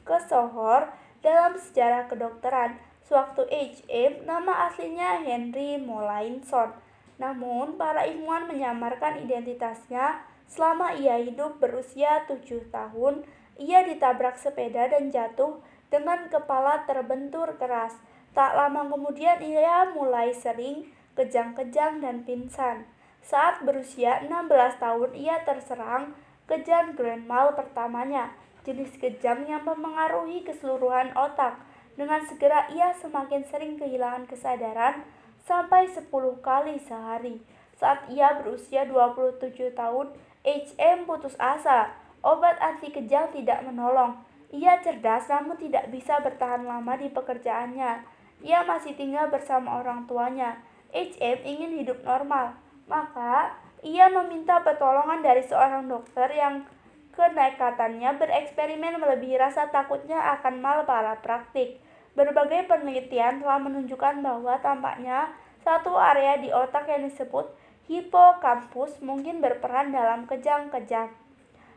kesohor dalam sejarah kedokteran. Sewaktu HM, nama aslinya Henry Molaison. Namun, para ilmuwan menyamarkan identitasnya selama ia hidup berusia 7 tahun. Ia ditabrak sepeda dan jatuh dengan kepala terbentur keras. Tak lama kemudian ia mulai sering kejang-kejang dan pingsan. Saat berusia 16 tahun ia terserang kejang grand mal pertamanya, jenis kejang yang memengaruhi keseluruhan otak. Dengan segera ia semakin sering kehilangan kesadaran sampai 10 kali sehari. Saat ia berusia 27 tahun, HM putus asa. Obat anti kejang tidak menolong. Ia cerdas namun tidak bisa bertahan lama di pekerjaannya. Ia masih tinggal bersama orang tuanya. HM ingin hidup normal, maka ia meminta pertolongan dari seorang dokter yang kenekatannya bereksperimen melebihi rasa takutnya akan malpraktik. Berbagai penelitian telah menunjukkan bahwa tampaknya satu area di otak yang disebut hipokampus mungkin berperan dalam kejang-kejang.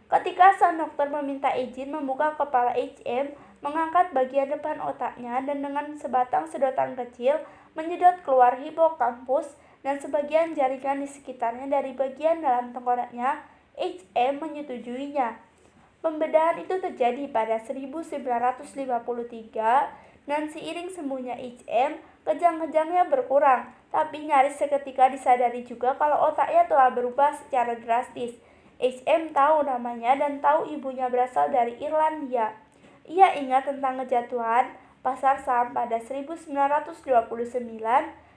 Ketika sang dokter meminta izin membuka kepala HM, mengangkat bagian depan otaknya dan dengan sebatang sedotan kecil menyedot keluar hipokampus dan sebagian jaringan di sekitarnya dari bagian dalam tengkoraknya, HM menyetujuinya. Pembedahan itu terjadi pada 1953 dan seiring sembuhnya HM, kejang-kejangnya berkurang, tapi nyaris seketika disadari juga kalau otaknya telah berubah secara drastis. HM tahu namanya dan tahu ibunya berasal dari Irlandia. Ia ingat tentang kejatuhan pasar saham pada 1929,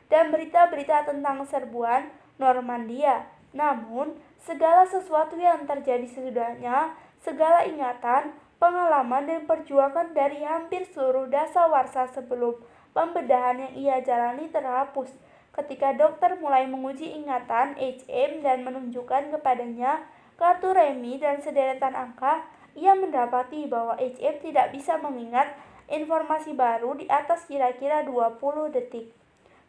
dan berita-berita tentang serbuan Normandia. Namun, segala sesuatu yang terjadi sesudahnya, segala ingatan, pengalaman, dan perjuangan dari hampir seluruh dasawarsa sebelum pembedahan yang ia jalani terhapus. Ketika dokter mulai menguji ingatan HM dan menunjukkan kepadanya kartu remi dan sederetan angka, ia mendapati bahwa HM tidak bisa mengingat informasi baru di atas kira-kira 20 detik.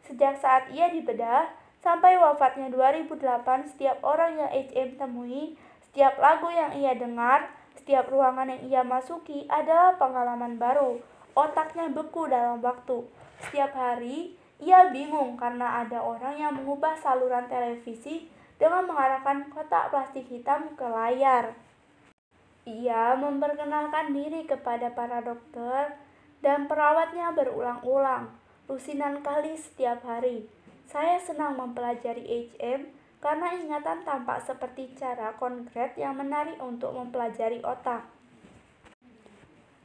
Sejak saat ia dibedah, sampai wafatnya 2008, setiap orang yang HM temui, setiap lagu yang ia dengar, setiap ruangan yang ia masuki adalah pengalaman baru. Otaknya beku dalam waktu. Setiap hari, ia bingung karena ada orang yang mengubah saluran televisi dengan mengarahkan kotak plastik hitam ke layar. Ia memperkenalkan diri kepada para dokter dan perawatnya berulang-ulang, lusinan kali setiap hari. Saya senang mempelajari HM karena ingatan tampak seperti cara konkret yang menarik untuk mempelajari otak.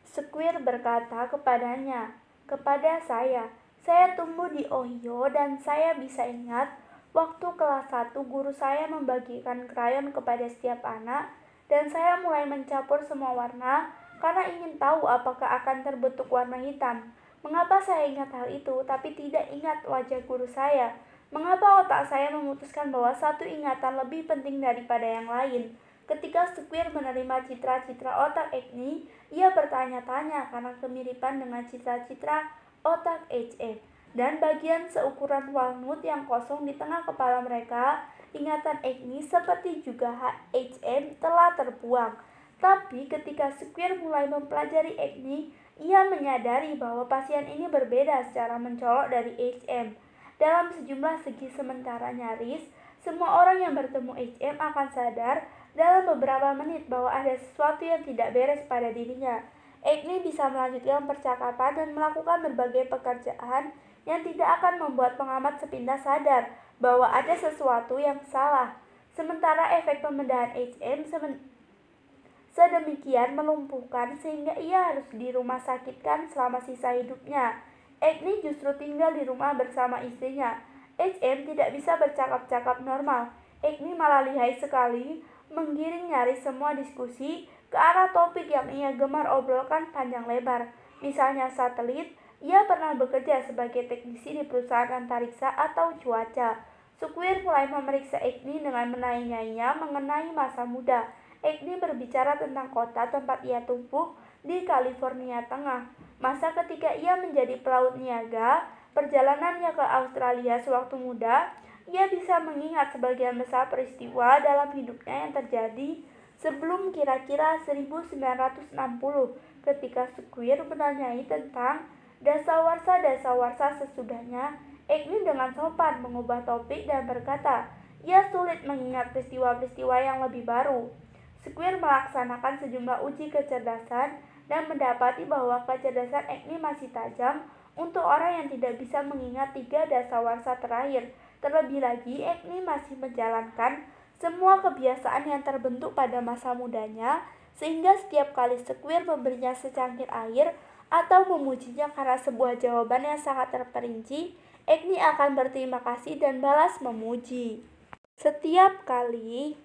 Squire berkata kepada saya tumbuh di Ohio dan saya bisa ingat waktu kelas 1 guru saya membagikan krayon kepada setiap anak dan saya mulai mencampur semua warna karena ingin tahu apakah akan terbentuk warna hitam. Mengapa saya ingat hal itu tapi tidak ingat wajah guru saya? Mengapa otak saya memutuskan bahwa satu ingatan lebih penting daripada yang lain? Ketika Squire menerima citra-citra otak Agni, ia bertanya-tanya karena kemiripan dengan citra-citra otak HM. Dan bagian seukuran walnut yang kosong di tengah kepala mereka, ingatan Agni seperti juga HM telah terbuang. Tapi ketika Squire mulai mempelajari Agni, ia menyadari bahwa pasien ini berbeda secara mencolok dari HM. Dalam sejumlah segi sementara nyaris, semua orang yang bertemu HM akan sadar dalam beberapa menit bahwa ada sesuatu yang tidak beres pada dirinya. Agni bisa melanjutkan percakapan dan melakukan berbagai pekerjaan yang tidak akan membuat pengamat sepintas sadar bahwa ada sesuatu yang salah. Sementara efek pembedahan HM sedemikian melumpuhkan sehingga ia harus di rumah sakitkan selama sisa hidupnya. Agni justru tinggal di rumah bersama istrinya. HM tidak bisa bercakap-cakap normal. Agni malah lihai sekali, menggiring nyaris semua diskusi ke arah topik yang ia gemar obrolkan panjang lebar. Misalnya satelit, ia pernah bekerja sebagai teknisi di perusahaan antariksa atau cuaca. Squire mulai memeriksa Agni dengan menanyainya mengenai masa muda. Agni berbicara tentang kota tempat ia tumbuh di California Tengah. Masa ketika ia menjadi pelaut niaga, perjalanannya ke Australia sewaktu muda, ia bisa mengingat sebagian besar peristiwa dalam hidupnya yang terjadi sebelum kira-kira 1960 ketika Squire menanyai tentang dasawarsa-dasawarsa sesudahnya. Agni dengan sopan mengubah topik dan berkata, ia sulit mengingat peristiwa-peristiwa yang lebih baru. Squire melaksanakan sejumlah uji kecerdasan dan mendapati bahwa kecerdasan Agni masih tajam untuk orang yang tidak bisa mengingat 3 dasawarsa terakhir. Terlebih lagi, Agni masih menjalankan semua kebiasaan yang terbentuk pada masa mudanya, sehingga setiap kali Squire memberinya secangkir air atau memujinya karena sebuah jawaban yang sangat terperinci, Agni akan berterima kasih dan balas memuji. Setiap kali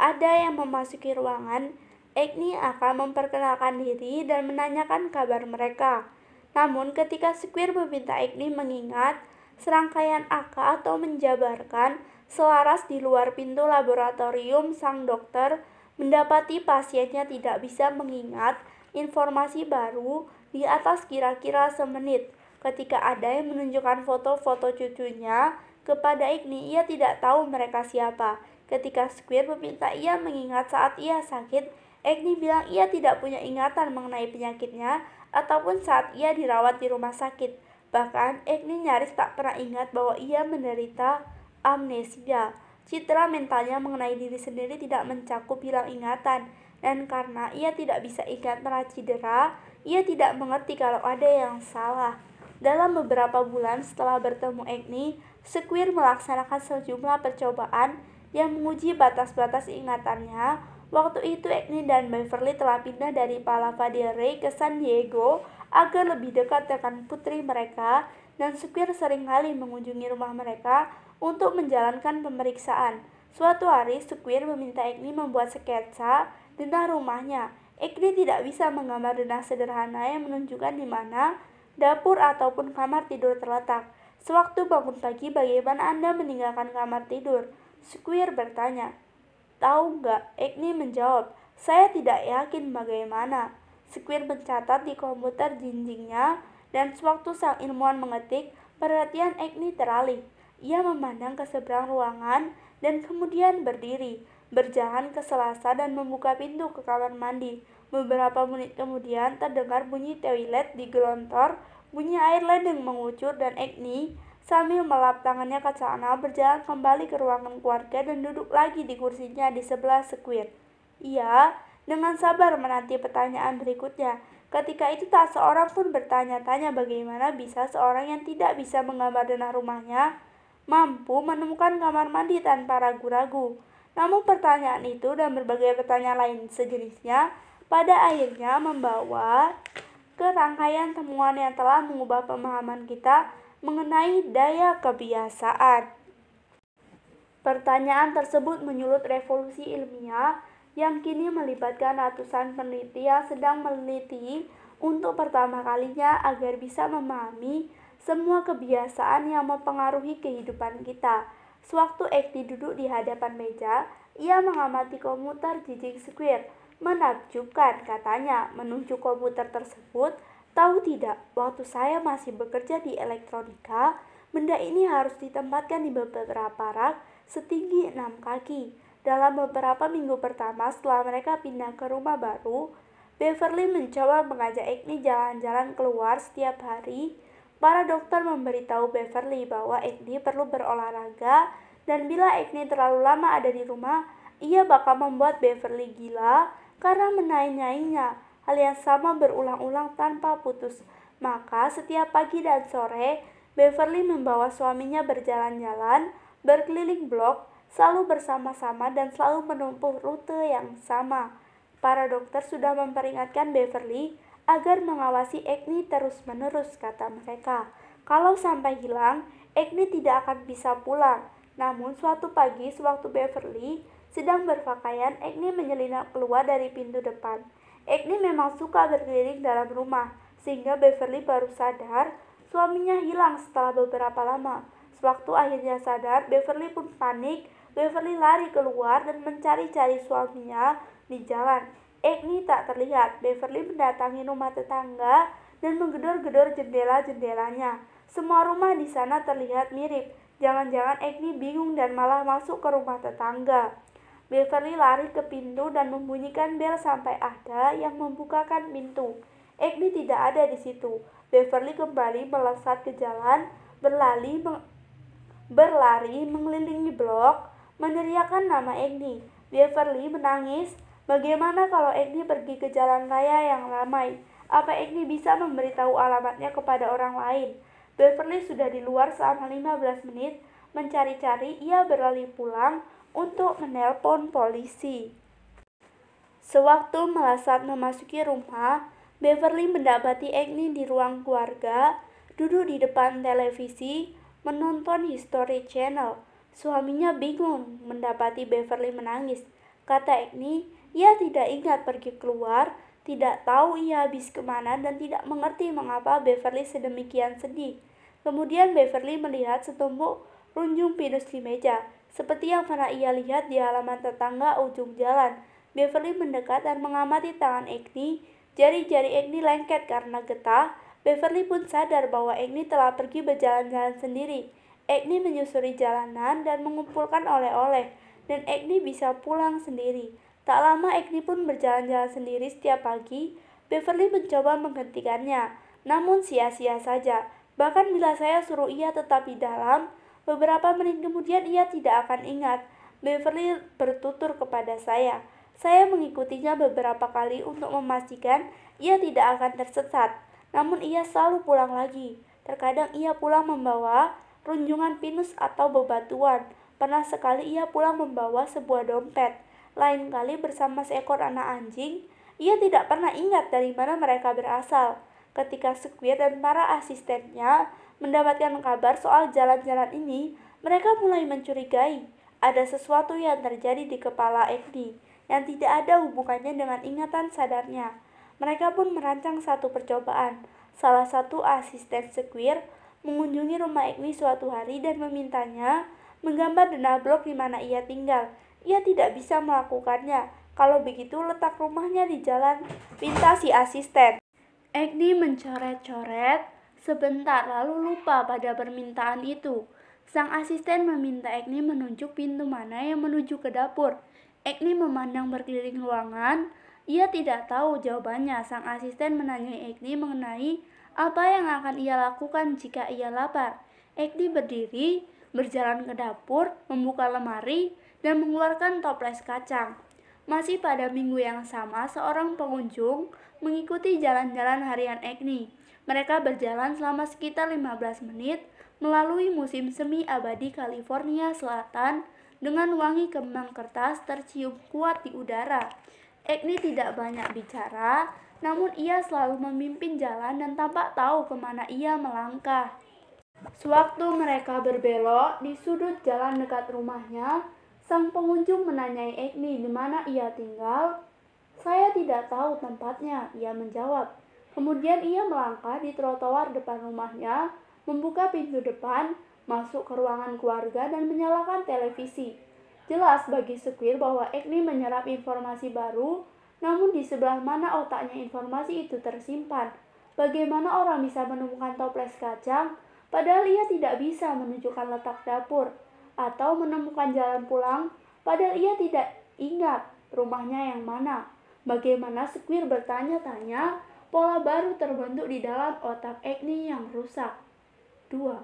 ada yang memasuki ruangan, Agni akan memperkenalkan diri dan menanyakan kabar mereka. Namun ketika Squire meminta Agni mengingat serangkaian angka atau menjabarkan selaras di luar pintu laboratorium, sang dokter mendapati pasiennya tidak bisa mengingat informasi baru di atas kira-kira semenit. Ketika ada yang menunjukkan foto-foto cucunya kepada Agni, ia tidak tahu mereka siapa. Ketika Squire meminta ia mengingat saat ia sakit, Agni bilang ia tidak punya ingatan mengenai penyakitnya ataupun saat ia dirawat di rumah sakit. Bahkan, Agni nyaris tak pernah ingat bahwa ia menderita amnesia. Citra mentalnya mengenai diri sendiri tidak mencakup hilang ingatan, dan karena ia tidak bisa ingat pernah cedera, ia tidak mengerti kalau ada yang salah. Dalam beberapa bulan setelah bertemu Agni, Squire melaksanakan sejumlah percobaan yang menguji batas-batas ingatannya Waktu itu Agni dan Beverly telah pindah dari Palava del Rey ke San Diego agar lebih dekat dengan putri mereka, dan Squire seringkali mengunjungi rumah mereka untuk menjalankan pemeriksaan. Suatu hari, Squire meminta Agni membuat sketsa denah rumahnya. Agni tidak bisa menggambar denah sederhana yang menunjukkan di mana dapur ataupun kamar tidur terletak. Sewaktu bangun pagi, bagaimana Anda meninggalkan kamar tidur? Squire bertanya. Tahu nggak? Agni menjawab, saya tidak yakin bagaimana. Squire mencatat di komputer jinjingnya, dan sewaktu sang ilmuwan mengetik, perhatian Agni teralih. Ia memandang ke seberang ruangan dan kemudian berdiri, berjalan ke selasa dan membuka pintu ke kamar mandi. Beberapa menit kemudian terdengar bunyi toilet digelontor, bunyi air ledeng mengucur, dan Agni sambil melap tangannya ke sana berjalan kembali ke ruangan keluarga dan duduk lagi di kursinya di sebelah Squire. Ia dengan sabar menanti pertanyaan berikutnya. Ketika itu tak seorang pun bertanya-tanya bagaimana bisa seorang yang tidak bisa menggambar denah rumahnya mampu menemukan kamar mandi tanpa ragu-ragu. Namun pertanyaan itu dan berbagai pertanyaan lain sejenisnya pada akhirnya membawa ke rangkaian temuan yang telah mengubah pemahaman kita mengenai daya kebiasaan. Pertanyaan tersebut menyulut revolusi ilmiah yang kini melibatkan ratusan peneliti yang sedang meneliti untuk pertama kalinya agar bisa memahami semua kebiasaan yang mempengaruhi kehidupan kita. Sewaktu Agni duduk di hadapan meja, ia mengamati komputer jijik Squire. Menakjubkan, katanya, menunjuk komputer tersebut. Tahu tidak, waktu saya masih bekerja di elektronika, benda ini harus ditempatkan di beberapa rak setinggi 6 kaki. Dalam beberapa minggu pertama setelah mereka pindah ke rumah baru, Beverly mencoba mengajak Agni jalan-jalan keluar setiap hari. Para dokter memberitahu Beverly bahwa Agni perlu berolahraga, dan bila Agni terlalu lama ada di rumah, ia bakal membuat Beverly gila karena menanyainya. Hal yang sama berulang-ulang tanpa putus. Maka setiap pagi dan sore, Beverly membawa suaminya berjalan-jalan, berkeliling blok, selalu bersama-sama dan selalu menempuh rute yang sama. Para dokter sudah memperingatkan Beverly agar mengawasi Agni terus-menerus, kata mereka. Kalau sampai hilang, Agni tidak akan bisa pulang. Namun suatu pagi sewaktu Beverly sedang berpakaian, Agni menyelinap keluar dari pintu depan. Agni memang suka berkeliling dalam rumah, sehingga Beverly baru sadar suaminya hilang setelah beberapa lama. Sewaktu akhirnya sadar, Beverly pun panik. Beverly lari keluar dan mencari-cari suaminya di jalan. Agni tak terlihat. Beverly mendatangi rumah tetangga dan menggedor-gedor jendela-jendelanya. Semua rumah di sana terlihat mirip. Jangan-jangan Agni bingung dan malah masuk ke rumah tetangga. Beverly lari ke pintu dan membunyikan bel sampai ada yang membukakan pintu. Agni tidak ada di situ. Beverly kembali melesat ke jalan, berlari mengelilingi blok, meneriakkan nama Agni. Beverly menangis. Bagaimana kalau Agni pergi ke jalan raya yang ramai? Apa Agni bisa memberitahu alamatnya kepada orang lain? Beverly sudah di luar selama 15 menit. Mencari-cari, ia berlari pulang untuk menelpon polisi. Sewaktu melesat memasuki rumah, Beverly mendapati Agni di ruang keluarga, duduk di depan televisi, menonton History Channel. Suaminya bingung mendapati Beverly menangis. Kata Agni, ia tidak ingat pergi keluar, tidak tahu ia habis kemana, dan tidak mengerti mengapa Beverly sedemikian sedih. Kemudian Beverly melihat setumpuk runjung pinus di meja, seperti yang pernah ia lihat di halaman tetangga ujung jalan. Beverly mendekat dan mengamati tangan Agni. Jari-jari Agni lengket karena getah. Beverly pun sadar bahwa Agni telah pergi berjalan-jalan sendiri. Agni menyusuri jalanan dan mengumpulkan oleh-oleh, dan Agni bisa pulang sendiri. Tak lama Agni pun berjalan-jalan sendiri setiap pagi. Beverly mencoba menghentikannya, namun sia-sia saja. Bahkan bila saya suruh ia tetap di dalam, beberapa menit kemudian ia tidak akan ingat. Beverly bertutur kepada saya. Saya mengikutinya beberapa kali untuk memastikan ia tidak akan tersesat. Namun ia selalu pulang lagi. Terkadang ia pulang membawa runjungan pinus atau bebatuan. Pernah sekali ia pulang membawa sebuah dompet. Lain kali bersama seekor anak anjing, ia tidak pernah ingat dari mana mereka berasal. Ketika Squid dan para asistennya mendapatkan kabar soal jalan-jalan ini, mereka mulai mencurigai ada sesuatu yang terjadi di kepala Agni yang tidak ada hubungannya dengan ingatan sadarnya. Mereka pun merancang satu percobaan. Salah satu asisten Squid mengunjungi rumah Agni suatu hari dan memintanya menggambar denah blok di mana ia tinggal. Ia tidak bisa melakukannya. Kalau begitu letak rumahnya di jalan, pinta si asisten. Agni mencoret-coret sebentar lalu lupa pada permintaan itu. Sang asisten meminta Agni menunjuk pintu mana yang menuju ke dapur. Agni memandang berkeliling ruangan. Ia tidak tahu jawabannya. Sang asisten menanyai Agni mengenai apa yang akan ia lakukan jika ia lapar. Agni berdiri, berjalan ke dapur, membuka lemari, dan mengeluarkan toples kacang. Masih pada minggu yang sama, seorang pengunjung mengikuti jalan-jalan harian Agni. Mereka berjalan selama sekitar 15 menit melalui musim semi abadi California Selatan dengan wangi kembang kertas tercium kuat di udara. Agni tidak banyak bicara, namun ia selalu memimpin jalan dan tampak tahu kemana ia melangkah. Sewaktu mereka berbelok di sudut jalan dekat rumahnya, sang pengunjung menanyai Agni di mana ia tinggal. "Saya tidak tahu tempatnya," ia menjawab. Kemudian ia melangkah di trotoar depan rumahnya, membuka pintu depan, masuk ke ruangan keluarga dan menyalakan televisi. Jelas bagi Squid bahwa Agni menyerap informasi baru, namun di sebelah mana otaknya informasi itu tersimpan? Bagaimana orang bisa menemukan toples kacang, padahal ia tidak bisa menunjukkan letak dapur, atau menemukan jalan pulang, padahal ia tidak ingat rumahnya yang mana? Bagaimana Squid bertanya-tanya, pola baru terbentuk di dalam otak Agni yang rusak. 2.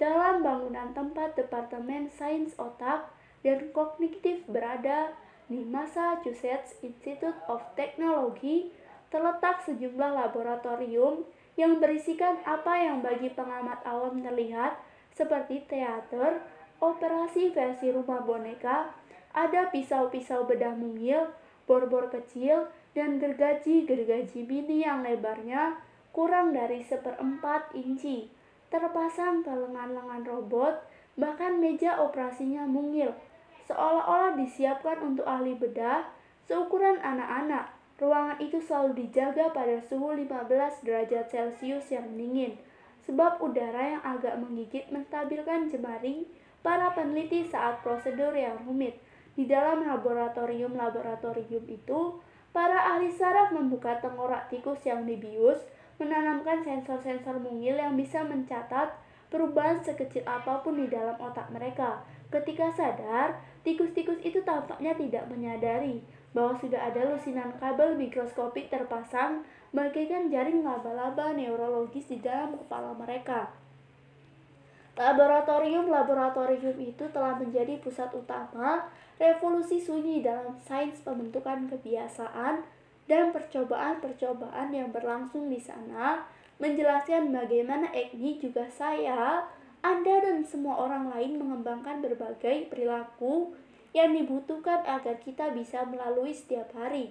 Dalam bangunan tempat Departemen Sains Otak dan Kognitif berada di Massachusetts Institute of Technology, terletak sejumlah laboratorium yang berisikan apa yang bagi pengamat awam terlihat seperti teater, operasi versi rumah boneka, ada pisau-pisau bedah mungil, bor-bor kecil, dan gergaji-gergaji mini yang lebarnya kurang dari 1/4 inci, terpasang ke lengan-lengan robot, bahkan meja operasinya mungil, seolah-olah disiapkan untuk ahli bedah seukuran anak-anak. Ruangan itu selalu dijaga pada suhu 15 derajat Celcius yang dingin, sebab udara yang agak menggigit menstabilkan jemari para peneliti saat prosedur yang rumit. Di dalam laboratorium itu, para ahli saraf membuka tengkorak tikus yang dibius, menanamkan sensor-sensor mungil yang bisa mencatat perubahan sekecil apapun di dalam otak mereka. Ketika sadar, tikus-tikus itu tampaknya tidak menyadari bahwa sudah ada lusinan kabel mikroskopik terpasang bagaikan jaring laba-laba neurologis di dalam kepala mereka. Laboratorium itu telah menjadi pusat utama revolusi sunyi dalam sains pembentukan kebiasaan, dan percobaan-percobaan yang berlangsung di sana menjelaskan bagaimana Agni, juga saya, Anda, dan semua orang lain mengembangkan berbagai perilaku yang dibutuhkan agar kita bisa melalui setiap hari.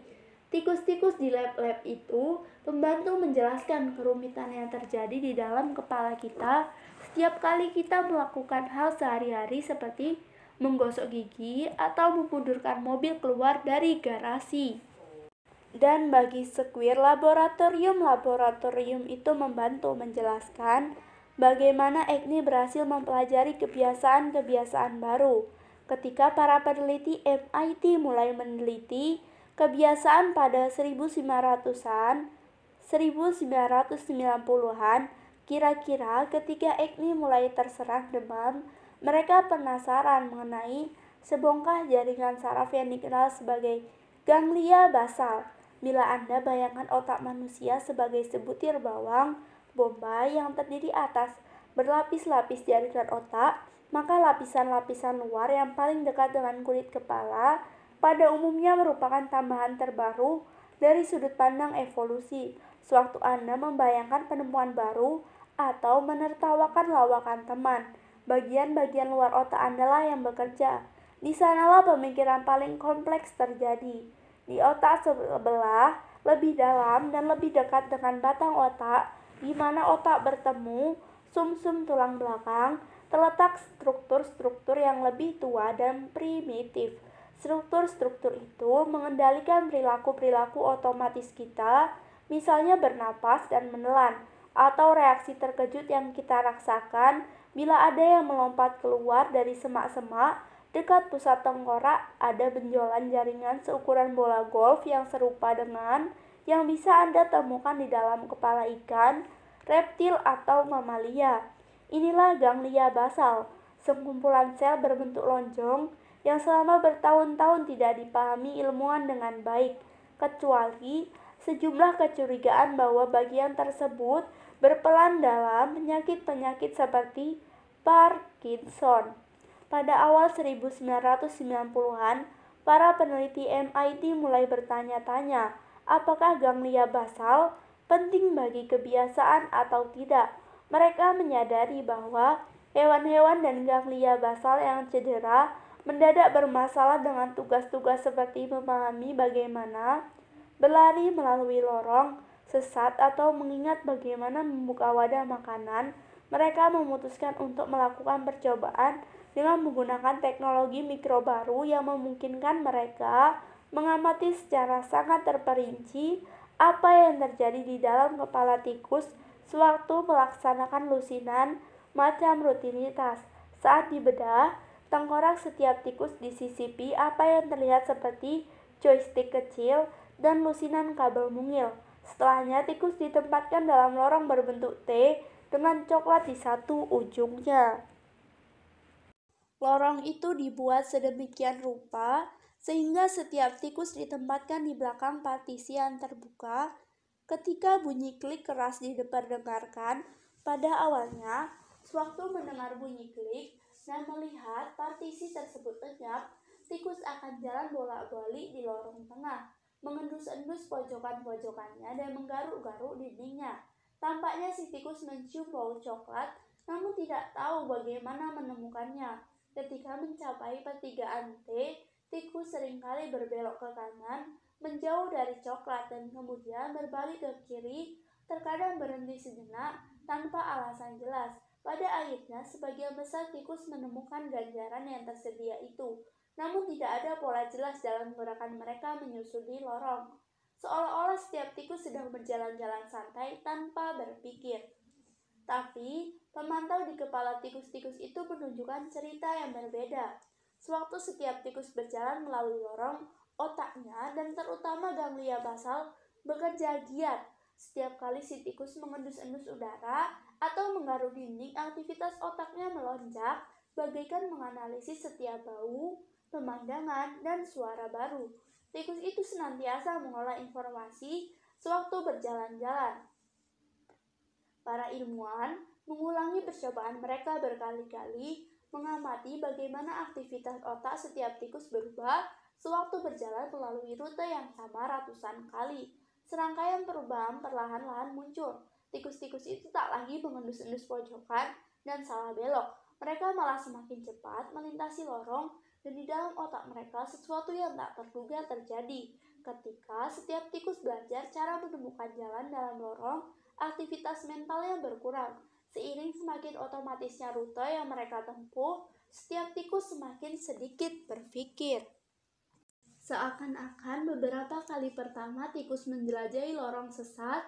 Tikus-tikus di lab-lab itu membantu menjelaskan kerumitan yang terjadi di dalam kepala kita setiap kali kita melakukan hal sehari-hari seperti menggosok gigi atau memundurkan mobil keluar dari garasi. Dan bagi Squid, laboratorium itu membantu menjelaskan bagaimana Agni berhasil mempelajari kebiasaan-kebiasaan baru. Ketika para peneliti MIT mulai meneliti kebiasaan pada 1900-an, 1990-an, kira-kira ketika Agni mulai terserang demam, mereka penasaran mengenai sebongkah jaringan saraf yang dikenal sebagai ganglia basal. Bila Anda bayangkan otak manusia sebagai sebutir bawang bombay yang terdiri atas berlapis-lapis jaringan otak, maka lapisan-lapisan luar yang paling dekat dengan kulit kepala pada umumnya merupakan tambahan terbaru dari sudut pandang evolusi. Sewaktu Anda membayangkan penemuan baru atau menertawakan lawakan teman, bagian-bagian luar otak Anda lah yang bekerja. Di sanalah pemikiran paling kompleks terjadi. Di otak sebelah, lebih dalam dan lebih dekat dengan batang otak, di mana otak bertemu, sumsum tulang belakang, terletak struktur-struktur yang lebih tua dan primitif. Struktur-struktur itu mengendalikan perilaku-perilaku otomatis kita, misalnya bernapas dan menelan, atau reaksi terkejut yang kita rasakan bila ada yang melompat keluar dari semak-semak. Dekat pusat tengkorak ada benjolan jaringan seukuran bola golf yang serupa dengan yang bisa Anda temukan di dalam kepala ikan, reptil, atau mamalia. Inilah ganglia basal, sekumpulan sel berbentuk lonjong yang selama bertahun-tahun tidak dipahami ilmuwan dengan baik, kecuali sejumlah kecurigaan bahwa bagian tersebut berperan dalam penyakit-penyakit seperti Parkinson. Pada awal 1990-an, para peneliti MIT mulai bertanya-tanya, apakah ganglia basal penting bagi kebiasaan atau tidak. Mereka menyadari bahwa hewan-hewan dan ganglia basal yang cedera mendadak bermasalah dengan tugas-tugas seperti memahami bagaimana berlari melalui lorong, sesat, atau mengingat bagaimana membuka wadah makanan. Mereka memutuskan untuk melakukan percobaan dengan menggunakan teknologi mikro baru yang memungkinkan mereka mengamati secara sangat terperinci apa yang terjadi di dalam kepala tikus sewaktu melaksanakan lusinan macam rutinitas. Saat dibedah, tengkorak setiap tikus disisipi apa yang terlihat seperti joystick kecil dan lusinan kabel mungil. Setelahnya, tikus ditempatkan dalam lorong berbentuk T dengan coklat di satu ujungnya. Lorong itu dibuat sedemikian rupa sehingga setiap tikus ditempatkan di belakang partisi yang terbuka. Ketika bunyi klik keras didengarkan, pada awalnya, sewaktu mendengar bunyi klik dan melihat partisi tersebut lenyap, tikus akan jalan bolak-balik di lorong tengah, mengendus-endus pojokan-pojokannya dan menggaruk-garuk dindingnya. Tampaknya si tikus mencium bau coklat, namun tidak tahu bagaimana menemukannya. Ketika mencapai pertigaan T, tikus seringkali berbelok ke kanan, menjauh dari coklat dan kemudian berbalik ke kiri, terkadang berhenti sejenak tanpa alasan jelas. Pada akhirnya, sebagian besar tikus menemukan ganjaran yang tersedia itu, namun tidak ada pola jelas dalam gerakan mereka menyusuri lorong. Seolah-olah setiap tikus sedang berjalan-jalan santai tanpa berpikir. Tapi, pemantau di kepala tikus-tikus itu menunjukkan cerita yang berbeda. Sewaktu setiap tikus berjalan melalui lorong, otaknya dan terutama ganglia basal bekerja giat. Setiap kali si tikus mengendus-endus udara atau menggaruk dinding, aktivitas otaknya melonjak bagaikan menganalisis setiap bau, pemandangan, dan suara baru. Tikus itu senantiasa mengolah informasi sewaktu berjalan-jalan. Para ilmuwan mengulangi percobaan mereka berkali-kali, mengamati bagaimana aktivitas otak setiap tikus berubah sewaktu berjalan melalui rute yang sama ratusan kali. Serangkaian perubahan perlahan-lahan muncul. Tikus-tikus itu tak lagi mengendus-endus pojokan dan salah belok. Mereka malah semakin cepat melintasi lorong, dan di dalam otak mereka sesuatu yang tak terduga terjadi. Ketika setiap tikus belajar cara menemukan jalan dalam lorong, aktivitas mentalnya berkurang. Seiring semakin otomatisnya rute yang mereka tempuh, setiap tikus semakin sedikit berpikir. Seakan-akan beberapa kali pertama tikus menjelajahi lorong sesat,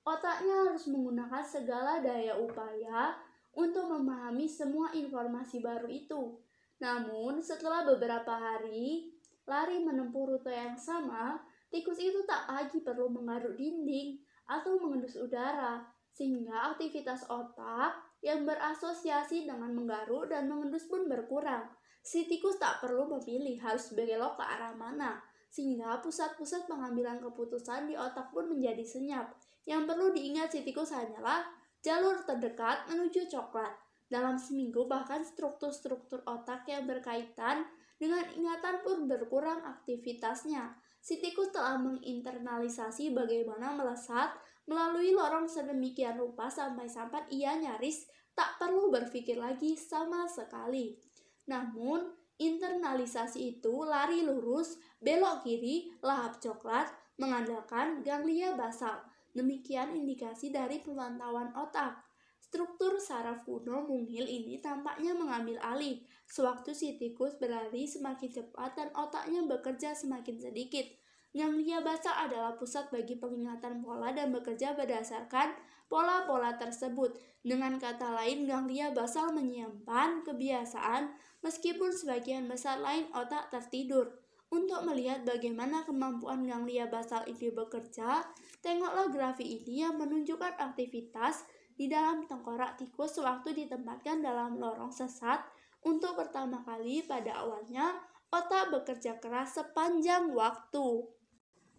otaknya harus menggunakan segala daya upaya untuk memahami semua informasi baru itu. Namun, setelah beberapa hari lari menempuh rute yang sama, tikus itu tak lagi perlu menggaruk dinding atau mengendus udara, sehingga aktivitas otak yang berasosiasi dengan menggaruk dan mengendus pun berkurang. Si tikus tak perlu memilih harus belok ke arah mana, sehingga pusat-pusat pengambilan keputusan di otak pun menjadi senyap. Yang perlu diingat si tikus hanyalah jalur terdekat menuju coklat. Dalam seminggu, bahkan struktur-struktur otak yang berkaitan dengan ingatan pun berkurang aktivitasnya. Si tikus telah menginternalisasi bagaimana melesat melalui lorong sedemikian rupa sampai-sampai ia nyaris tak perlu berpikir lagi sama sekali. Namun, Internalisasi itu lari lurus, belok kiri, lahap coklat, mengandalkan ganglia basal. Demikian indikasi dari pemantauan otak. Struktur saraf kuno mungil ini tampaknya mengambil alih. Sewaktu si tikus berlari semakin cepat dan otaknya bekerja semakin sedikit. Ganglia basal adalah pusat bagi pengingatan pola dan bekerja berdasarkan pola-pola tersebut. Dengan kata lain, ganglia basal menyimpan kebiasaan meskipun sebagian besar lain otak tertidur. Untuk melihat bagaimana kemampuan ganglia basal ini bekerja, tengoklah grafik ini yang menunjukkan aktivitas di dalam tengkorak tikus sewaktu ditempatkan dalam lorong sesat. Untuk pertama kali pada awalnya, otak bekerja keras sepanjang waktu.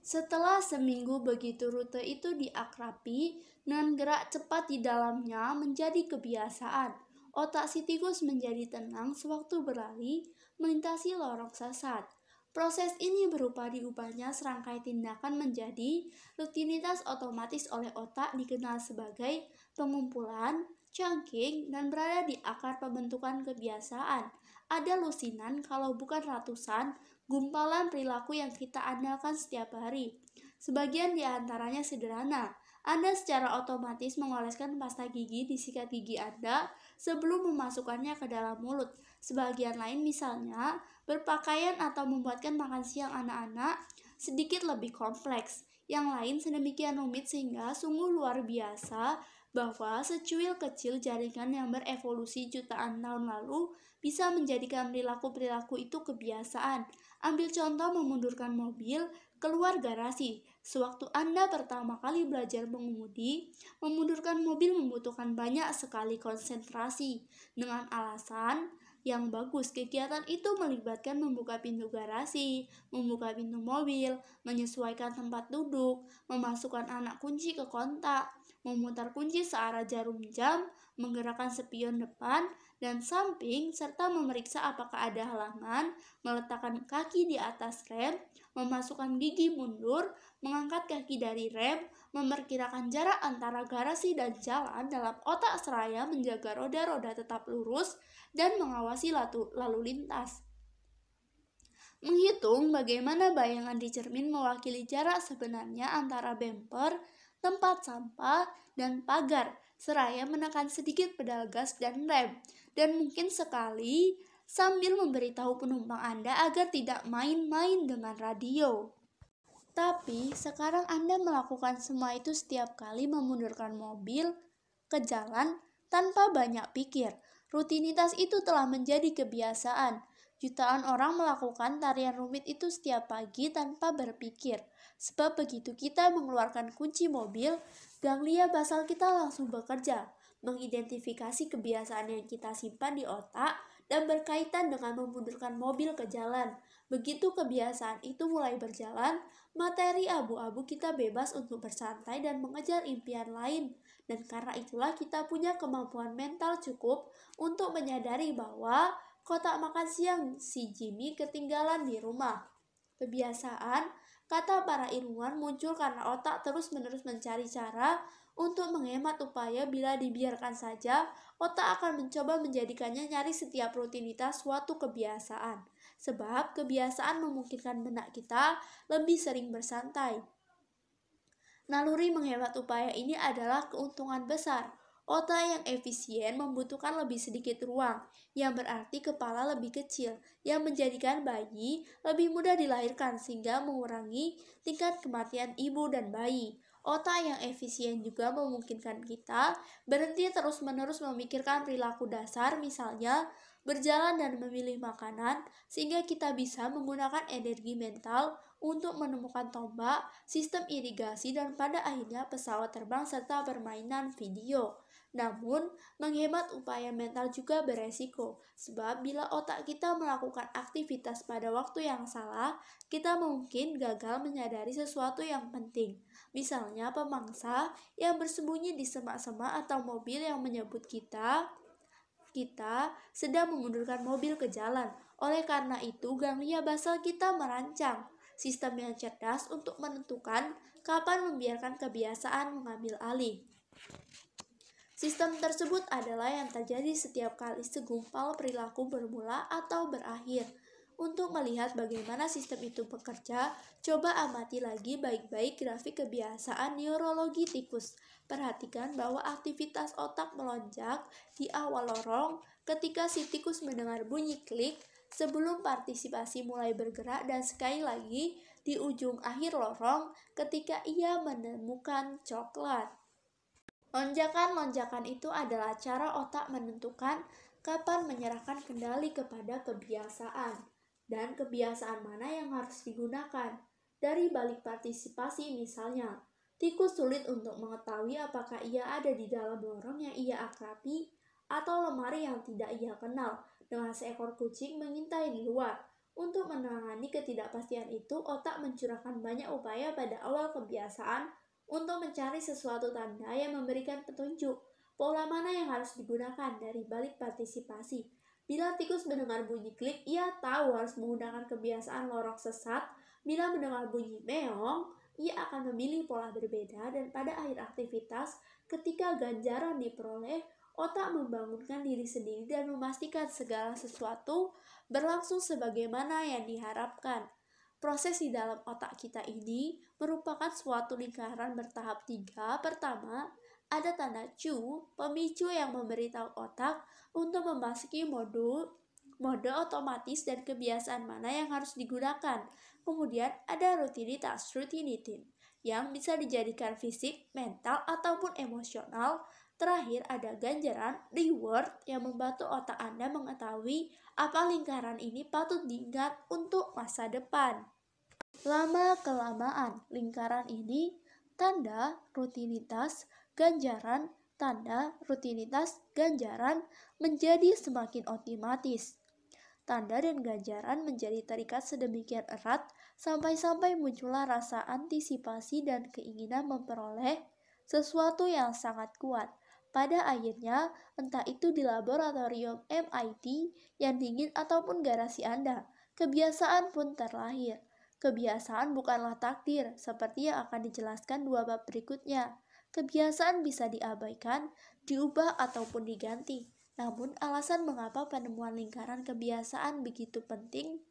Setelah seminggu begitu rute itu diakrabi dengan gerak cepat di dalamnya menjadi kebiasaan. Otak si tikus menjadi tenang sewaktu berlari melintasi lorong sesat. Proses ini berupa diubahnya serangkai tindakan menjadi rutinitas otomatis oleh otak dikenal sebagai pengumpulan, chunking, dan berada di akar pembentukan kebiasaan. Ada lusinan kalau bukan ratusan gumpalan perilaku yang kita andalkan setiap hari. Sebagian di antaranya sederhana. Anda secara otomatis mengoleskan pasta gigi di sikat gigi Anda sebelum memasukkannya ke dalam mulut. Sebagian lain misalnya berpakaian atau membuatkan makan siang anak-anak sedikit lebih kompleks. Yang lain sedemikian rumit sehingga sungguh luar biasa bahwa secuil kecil jaringan yang berevolusi jutaan tahun lalu bisa menjadikan perilaku-perilaku itu kebiasaan. Ambil contoh memundurkan mobil keluar garasi. Sewaktu Anda pertama kali belajar mengemudi, memundurkan mobil membutuhkan banyak sekali konsentrasi. Dengan alasan yang bagus, kegiatan itu melibatkan membuka pintu garasi, membuka pintu mobil, menyesuaikan tempat duduk, memasukkan anak kunci ke kontak, memutar kunci searah jarum jam, menggerakkan spion depan dan samping, serta memeriksa apakah ada halangan, meletakkan kaki di atas rem, memasukkan gigi mundur, mengangkat kaki dari rem, memperkirakan jarak antara garasi dan jalan dalam otak seraya menjaga roda-roda tetap lurus dan mengawasi lalu lintas. Menghitung bagaimana bayangan di cermin mewakili jarak sebenarnya antara bemper, tempat sampah, dan pagar, seraya menekan sedikit pedal gas dan rem, dan mungkin sekali sambil memberitahu penumpang Anda agar tidak main-main dengan radio. Tapi sekarang Anda melakukan semua itu setiap kali memundurkan mobil ke jalan tanpa banyak pikir. Rutinitas itu telah menjadi kebiasaan. Jutaan orang melakukan tarian rumit itu setiap pagi tanpa berpikir. Sebab begitu kita mengeluarkan kunci mobil, ganglia basal kita langsung bekerja, mengidentifikasi kebiasaan yang kita simpan di otak dan berkaitan dengan memundurkan mobil ke jalan. Begitu kebiasaan itu mulai berjalan, materi abu-abu kita bebas untuk bersantai dan mengejar impian lain. Dan karena itulah kita punya kemampuan mental cukup untuk menyadari bahwa kotak makan siang si Jimmy ketinggalan di rumah. Kebiasaan, kata para ilmuwan, muncul karena otak terus-menerus mencari cara untuk menghemat upaya. Bila dibiarkan saja, otak akan mencoba menjadikannya nyaris setiap rutinitas suatu kebiasaan. Sebab kebiasaan memungkinkan benak kita lebih sering bersantai. Naluri menghemat upaya ini adalah keuntungan besar. Otak yang efisien membutuhkan lebih sedikit ruang, yang berarti kepala lebih kecil, yang menjadikan bayi lebih mudah dilahirkan sehingga mengurangi tingkat kematian ibu dan bayi. Otak yang efisien juga memungkinkan kita berhenti terus-menerus memikirkan perilaku dasar, misalnya berjalan dan memilih makanan, sehingga kita bisa menggunakan energi mental untuk menemukan tombak, sistem irigasi, dan pada akhirnya pesawat terbang serta permainan video. Namun, menghemat upaya mental juga beresiko, sebab bila otak kita melakukan aktivitas pada waktu yang salah, kita mungkin gagal menyadari sesuatu yang penting. Misalnya pemangsa yang bersembunyi di semak-semak atau mobil yang menyebut kita sedang memundurkan mobil ke jalan. Oleh karena itu, ganglia basal kita merancang sistem yang cerdas untuk menentukan kapan membiarkan kebiasaan mengambil alih. Sistem tersebut adalah yang terjadi setiap kali segumpal perilaku bermula atau berakhir. Untuk melihat bagaimana sistem itu bekerja, coba amati lagi baik-baik grafik kebiasaan neurologi tikus. Perhatikan bahwa aktivitas otak melonjak di awal lorong ketika si tikus mendengar bunyi klik sebelum partisipasi mulai bergerak, dan sekali lagi di ujung akhir lorong ketika ia menemukan coklat. Lonjakan-lonjakan itu adalah cara otak menentukan kapan menyerahkan kendali kepada kebiasaan dan kebiasaan mana yang harus digunakan. Dari balik partisipasi misalnya, tikus sulit untuk mengetahui apakah ia ada di dalam lorong yang ia akrabi atau lemari yang tidak ia kenal, dengan seekor kucing mengintai di luar. Untuk menangani ketidakpastian itu, otak mencurahkan banyak upaya pada awal kebiasaan untuk mencari sesuatu tanda yang memberikan petunjuk pola mana yang harus digunakan dari balik partisipasi. Bila tikus mendengar bunyi klik, ia tahu harus menggunakan kebiasaan lorong sesat. Bila mendengar bunyi meong, ia akan memilih pola berbeda, dan pada akhir aktivitas, ketika ganjaran diperoleh, otak membangunkan diri sendiri dan memastikan segala sesuatu berlangsung sebagaimana yang diharapkan. Proses di dalam otak kita ini merupakan suatu lingkaran bertahap 3. Pertama, ada tanda Q, pemicu yang memberitahu otak untuk memasuki mode otomatis dan kebiasaan mana yang harus digunakan. Kemudian ada rutinitas, routine, yang bisa dijadikan fisik, mental, ataupun emosional. Terakhir ada ganjaran, reward, yang membantu otak Anda mengetahui apa lingkaran ini patut diingat untuk masa depan. Lama-kelamaan, lingkaran ini tanda, rutinitas, ganjaran, tanda, rutinitas, ganjaran menjadi semakin otomatis. Tanda dan ganjaran menjadi terikat sedemikian erat sampai-sampai muncullah rasa antisipasi dan keinginan memperoleh sesuatu yang sangat kuat. Pada akhirnya, entah itu di laboratorium MIT yang dingin ataupun garasi Anda, kebiasaan pun terlahir. Kebiasaan bukanlah takdir, seperti yang akan dijelaskan 2 bab berikutnya. Kebiasaan bisa diabaikan, diubah, ataupun diganti. Namun, alasan mengapa penemuan lingkaran kebiasaan begitu penting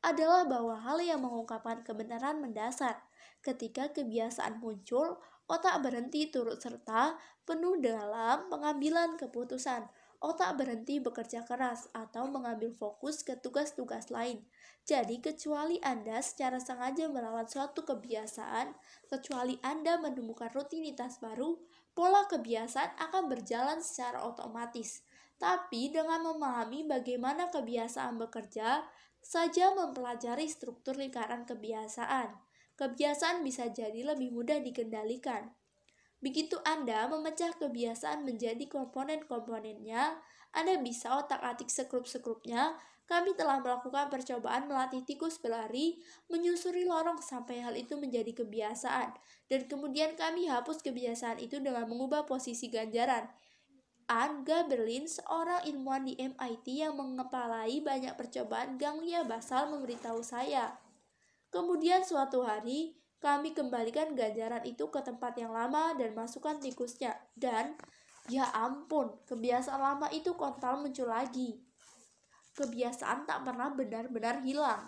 adalah bahwa hal yang mengungkapkan kebenaran mendasar. Ketika kebiasaan muncul, otak berhenti turut serta penuh dalam pengambilan keputusan. Otak berhenti bekerja keras atau mengambil fokus ke tugas-tugas lain. Jadi, kecuali Anda secara sengaja melawan suatu kebiasaan, kecuali Anda menemukan rutinitas baru, pola kebiasaan akan berjalan secara otomatis. Tapi dengan memahami bagaimana kebiasaan bekerja, saja mempelajari struktur lingkaran kebiasaan bisa jadi lebih mudah dikendalikan. Begitu Anda memecah kebiasaan menjadi komponen-komponennya, Anda bisa otak-atik sekrup-sekrupnya. Kami telah melakukan percobaan melatih tikus berlari, menyusuri lorong sampai hal itu menjadi kebiasaan, dan kemudian kami hapus kebiasaan itu dengan mengubah posisi ganjaran. Anne Gaberlin, seorang ilmuwan di MIT yang mengepalai banyak percobaan ganglia basal, memberitahu saya. Kemudian suatu hari, kami kembalikan ganjaran itu ke tempat yang lama dan masukkan tikusnya. Dan, ya ampun, kebiasaan lama itu kontol muncul lagi. Kebiasaan tak pernah benar-benar hilang.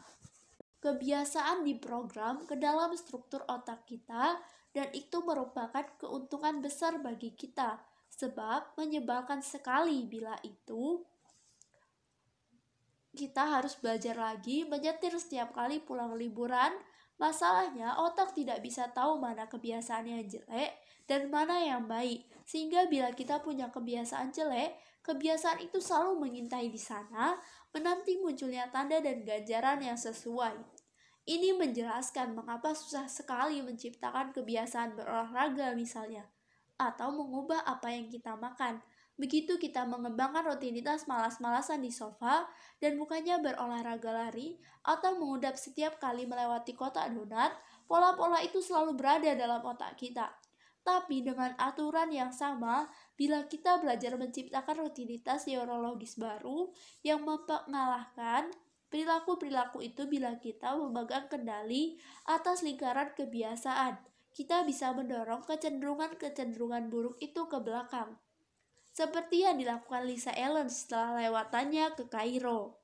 Kebiasaan diprogram ke dalam struktur otak kita, dan itu merupakan keuntungan besar bagi kita. Sebab menyebalkan sekali bila itu kita harus belajar lagi menyetir setiap kali pulang liburan. Masalahnya otak tidak bisa tahu mana kebiasaan yang jelek dan mana yang baik. Sehingga bila kita punya kebiasaan jelek, kebiasaan itu selalu mengintai di sana, menanti munculnya tanda dan ganjaran yang sesuai. Ini menjelaskan mengapa susah sekali menciptakan kebiasaan berolahraga misalnya, atau mengubah apa yang kita makan. Begitu kita mengembangkan rutinitas malas-malasan di sofa dan bukannya berolahraga lari atau mengudap setiap kali melewati kotak donat, pola-pola itu selalu berada dalam otak kita. Tapi dengan aturan yang sama, bila kita belajar menciptakan rutinitas neurologis baru yang mengalahkan perilaku-perilaku itu, bila kita memegang kendali atas lingkaran kebiasaan, kita bisa mendorong kecenderungan-kecenderungan buruk itu ke belakang. seperti yang dilakukan Lisa Allen setelah lewatannya ke Kairo.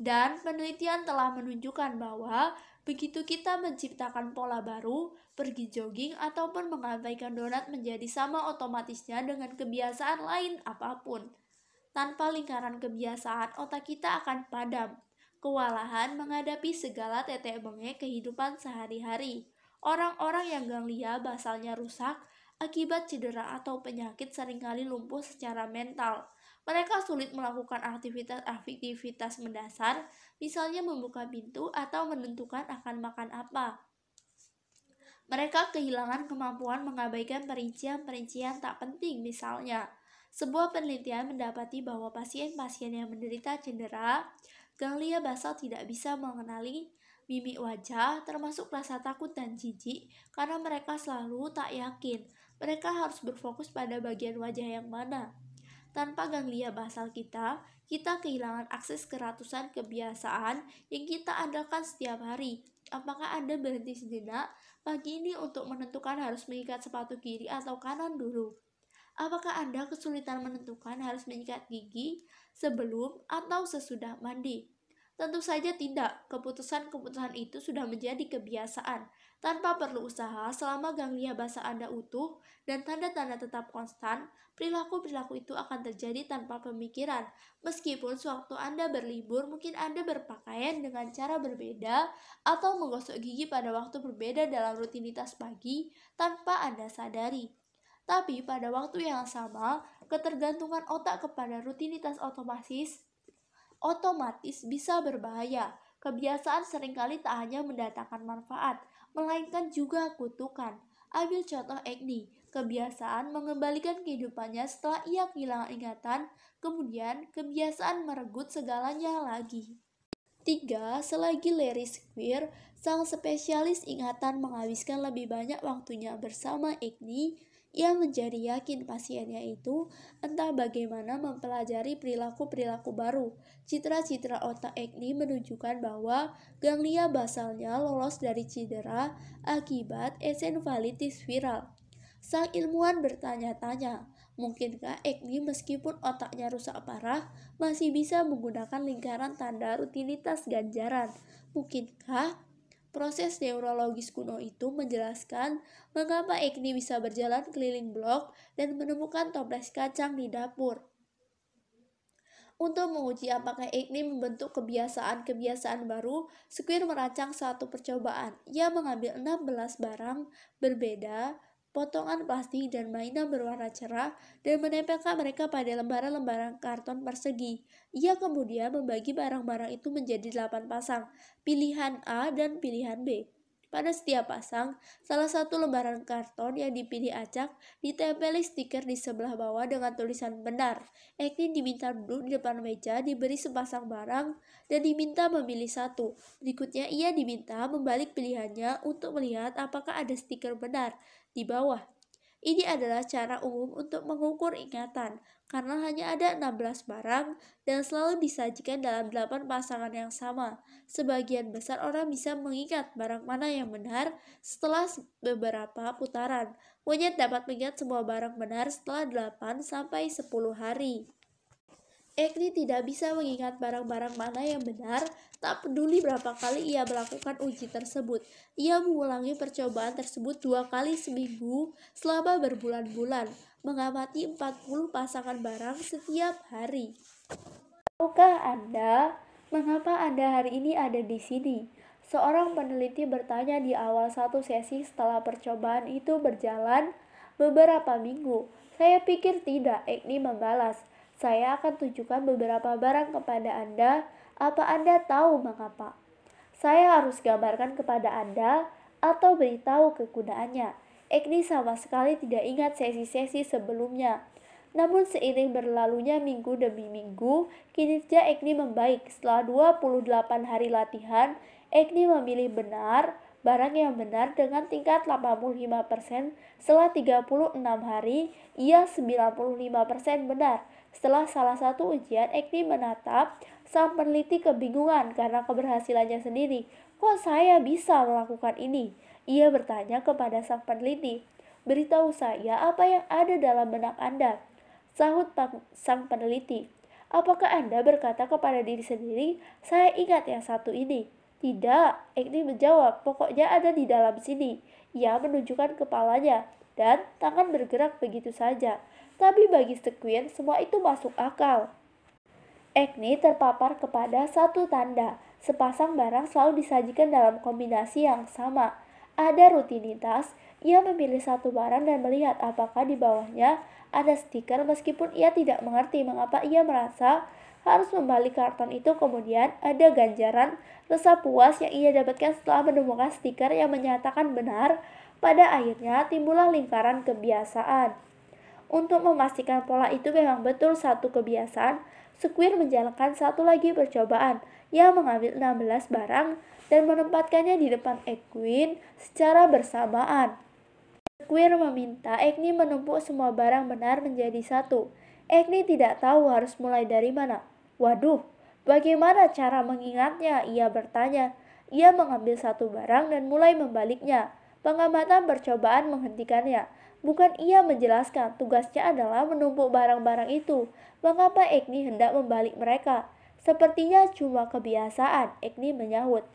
Dan penelitian telah menunjukkan bahwa begitu kita menciptakan pola baru, pergi jogging ataupun mengabaikan donat menjadi sama otomatisnya dengan kebiasaan lain apapun. Tanpa lingkaran kebiasaan, otak kita akan padam, kewalahan menghadapi segala tetek bengek kehidupan sehari-hari. Orang-orang yang ganglia basalnya rusak akibat cedera atau penyakit seringkali lumpuh secara mental. Mereka sulit melakukan aktivitas mendasar, misalnya membuka pintu atau menentukan akan makan apa. Mereka kehilangan kemampuan mengabaikan perincian-perincian tak penting, misalnya. Sebuah penelitian mendapati bahwa pasien-pasien yang menderita cedera ganglia basal tidak bisa mengenali mimik wajah, termasuk rasa takut dan jijik, karena mereka selalu tak yakin. Mereka harus berfokus pada bagian wajah yang mana. Tanpa ganglia basal kita kehilangan akses ke ratusan kebiasaan yang kita andalkan setiap hari. Apakah Anda berhenti sejenak pagi ini untuk menentukan harus mengikat sepatu kiri atau kanan dulu? Apakah Anda kesulitan menentukan harus menyikat gigi sebelum atau sesudah mandi? Tentu saja tidak. Keputusan-keputusan itu sudah menjadi kebiasaan. Tanpa perlu usaha, selama ganglia basal Anda utuh dan tanda-tanda tetap konstan, perilaku-perilaku itu akan terjadi tanpa pemikiran. Meskipun sewaktu Anda berlibur, mungkin Anda berpakaian dengan cara berbeda atau menggosok gigi pada waktu berbeda dalam rutinitas pagi tanpa Anda sadari. Tapi pada waktu yang sama, ketergantungan otak kepada rutinitas otomatis bisa berbahaya. Kebiasaan seringkali tak hanya mendatangkan manfaat, melainkan juga kutukan. Ambil contoh Agni, kebiasaan mengembalikan kehidupannya setelah ia kehilangan ingatan, kemudian kebiasaan meregut segalanya lagi. 3. Selagi Larry Squire, sang spesialis ingatan, menghabiskan lebih banyak waktunya bersama Agni, ia menjadi yakin pasiennya itu entah bagaimana mempelajari perilaku-perilaku baru. Citra-citra otak Agni menunjukkan bahwa ganglia basalnya lolos dari cedera akibat encephalitis viral. Sang ilmuwan bertanya-tanya, mungkinkah Agni meskipun otaknya rusak parah masih bisa menggunakan lingkaran tanda rutinitas ganjaran? Mungkinkah proses neurologis kuno itu menjelaskan mengapa Agni bisa berjalan keliling blok dan menemukan toples kacang di dapur? Untuk menguji apakah Agni membentuk kebiasaan-kebiasaan baru, Squire merancang satu percobaan. Ia mengambil 16 barang berbeda, potongan plastik dan mainan berwarna cerah, dan menempelkan mereka pada lembaran-lembaran karton persegi. Ia kemudian membagi barang-barang itu menjadi 8 pasang, pilihan A dan pilihan B. Pada setiap pasang, salah satu lembaran karton yang dipilih acak ditempeli stiker di sebelah bawah dengan tulisan benar. Agni diminta duduk di depan meja, diberi sepasang barang, dan diminta memilih satu. Berikutnya ia diminta membalik pilihannya untuk melihat apakah ada stiker benar di bawah. Ini adalah cara umum untuk mengukur ingatan, karena hanya ada 16 barang dan selalu disajikan dalam 8 pasangan yang sama. Sebagian besar orang bisa mengingat barang mana yang benar setelah beberapa putaran. Monyet dapat mengingat semua barang benar setelah 8-10 hari. Agni tidak bisa mengingat barang-barang mana yang benar, tak peduli berapa kali ia melakukan uji tersebut. Ia mengulangi percobaan tersebut 2 kali seminggu selama berbulan-bulan, mengamati 40 pasangan barang setiap hari. Tahukah Anda mengapa Anda hari ini ada di sini? Seorang peneliti bertanya di awal satu sesi setelah percobaan itu berjalan beberapa minggu. Saya pikir tidak, Agni membalas. Saya akan tunjukkan beberapa barang kepada Anda. Apa Anda tahu mengapa? Saya harus gambarkan kepada Anda atau beritahu kegunaannya. Agni sama sekali tidak ingat sesi-sesi sebelumnya. Namun seiring berlalunya minggu demi minggu, kinerja Agni membaik. Setelah 28 hari latihan, Agni memilih barang yang benar dengan tingkat 85%. Setelah 36 hari, ia 95% benar. Setelah salah satu ujian, Agni menatap sang peneliti kebingungan karena keberhasilannya sendiri. Kok saya bisa melakukan ini? Ia bertanya kepada sang peneliti. Beritahu saya apa yang ada dalam benak Anda. sahut sang peneliti. Apakah Anda berkata kepada diri sendiri, saya ingat yang satu ini? Tidak, Agni menjawab, pokoknya ada di dalam sini. Ia menunjukkan kepalanya, dan tangan bergerak begitu saja. Tapi bagi Squire, semua itu masuk akal. Agni terpapar kepada satu tanda. Sepasang barang selalu disajikan dalam kombinasi yang sama. Ada rutinitas, ia memilih satu barang dan melihat apakah di bawahnya ada stiker meskipun ia tidak mengerti mengapa ia merasa harus membalik karton itu. Kemudian ada ganjaran rasa puas yang ia dapatkan setelah menemukan stiker yang menyatakan benar. Pada akhirnya timbullah lingkaran kebiasaan. Untuk memastikan pola itu memang betul satu kebiasaan, Squire menjalankan satu lagi percobaan. Ia mengambil 16 barang dan menempatkannya di depan Agni secara bersamaan. Squire meminta Agni menumpuk semua barang benar menjadi satu. Agni tidak tahu harus mulai dari mana. Waduh, bagaimana cara mengingatnya? Ia bertanya. Ia mengambil satu barang dan mulai membaliknya. Pengamatan percobaan menghentikannya. Bukan ia menjelaskan, tugasnya adalah menumpuk barang-barang itu. Mengapa Agni hendak membalik mereka? Sepertinya cuma kebiasaan, Agni menyahut.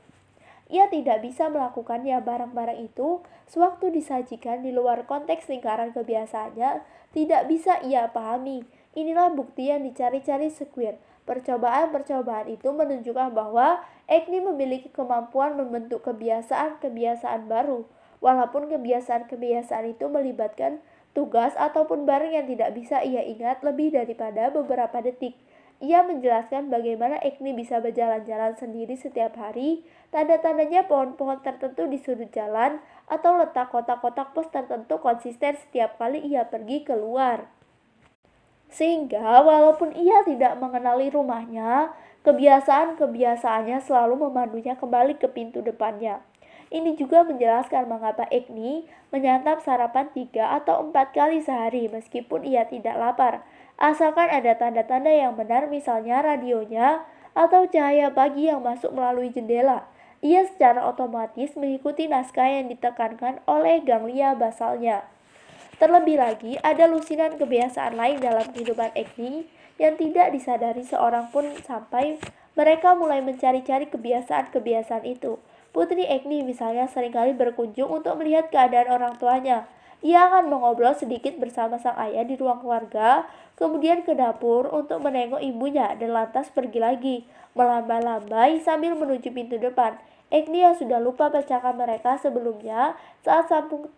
Ia tidak bisa melakukannya. Barang-barang itu sewaktu disajikan di luar konteks lingkaran kebiasaannya tidak bisa ia pahami. Inilah bukti yang dicari-cari Squire. Percobaan-percobaan itu menunjukkan bahwa Agni memiliki kemampuan membentuk kebiasaan-kebiasaan baru. Walaupun kebiasaan-kebiasaan itu melibatkan tugas ataupun barang yang tidak bisa ia ingat lebih daripada beberapa detik. Ia menjelaskan bagaimana Agni bisa berjalan-jalan sendiri setiap hari, tanda-tandanya pohon-pohon tertentu di sudut jalan, atau letak kotak-kotak pos tertentu konsisten setiap kali ia pergi keluar. Sehingga walaupun ia tidak mengenali rumahnya, kebiasaan-kebiasaannya selalu memandunya kembali ke pintu depannya. Ini juga menjelaskan mengapa Agni menyantap sarapan 3 atau 4 kali sehari meskipun ia tidak lapar. Asalkan ada tanda-tanda yang benar, misalnya radionya atau cahaya pagi yang masuk melalui jendela. Ia secara otomatis mengikuti naskah yang ditekankan oleh ganglia basalnya. Terlebih lagi, ada lusinan kebiasaan lain dalam kehidupan Agni yang tidak disadari seorang pun sampai mereka mulai mencari-cari kebiasaan-kebiasaan itu. Putri Agni misalnya seringkali berkunjung untuk melihat keadaan orang tuanya. Ia akan mengobrol sedikit bersama sang ayah di ruang keluarga, kemudian ke dapur untuk menengok ibunya dan lantas pergi lagi, melambai-lambai sambil menuju pintu depan. Agni yang sudah lupa percakapan mereka sebelumnya saat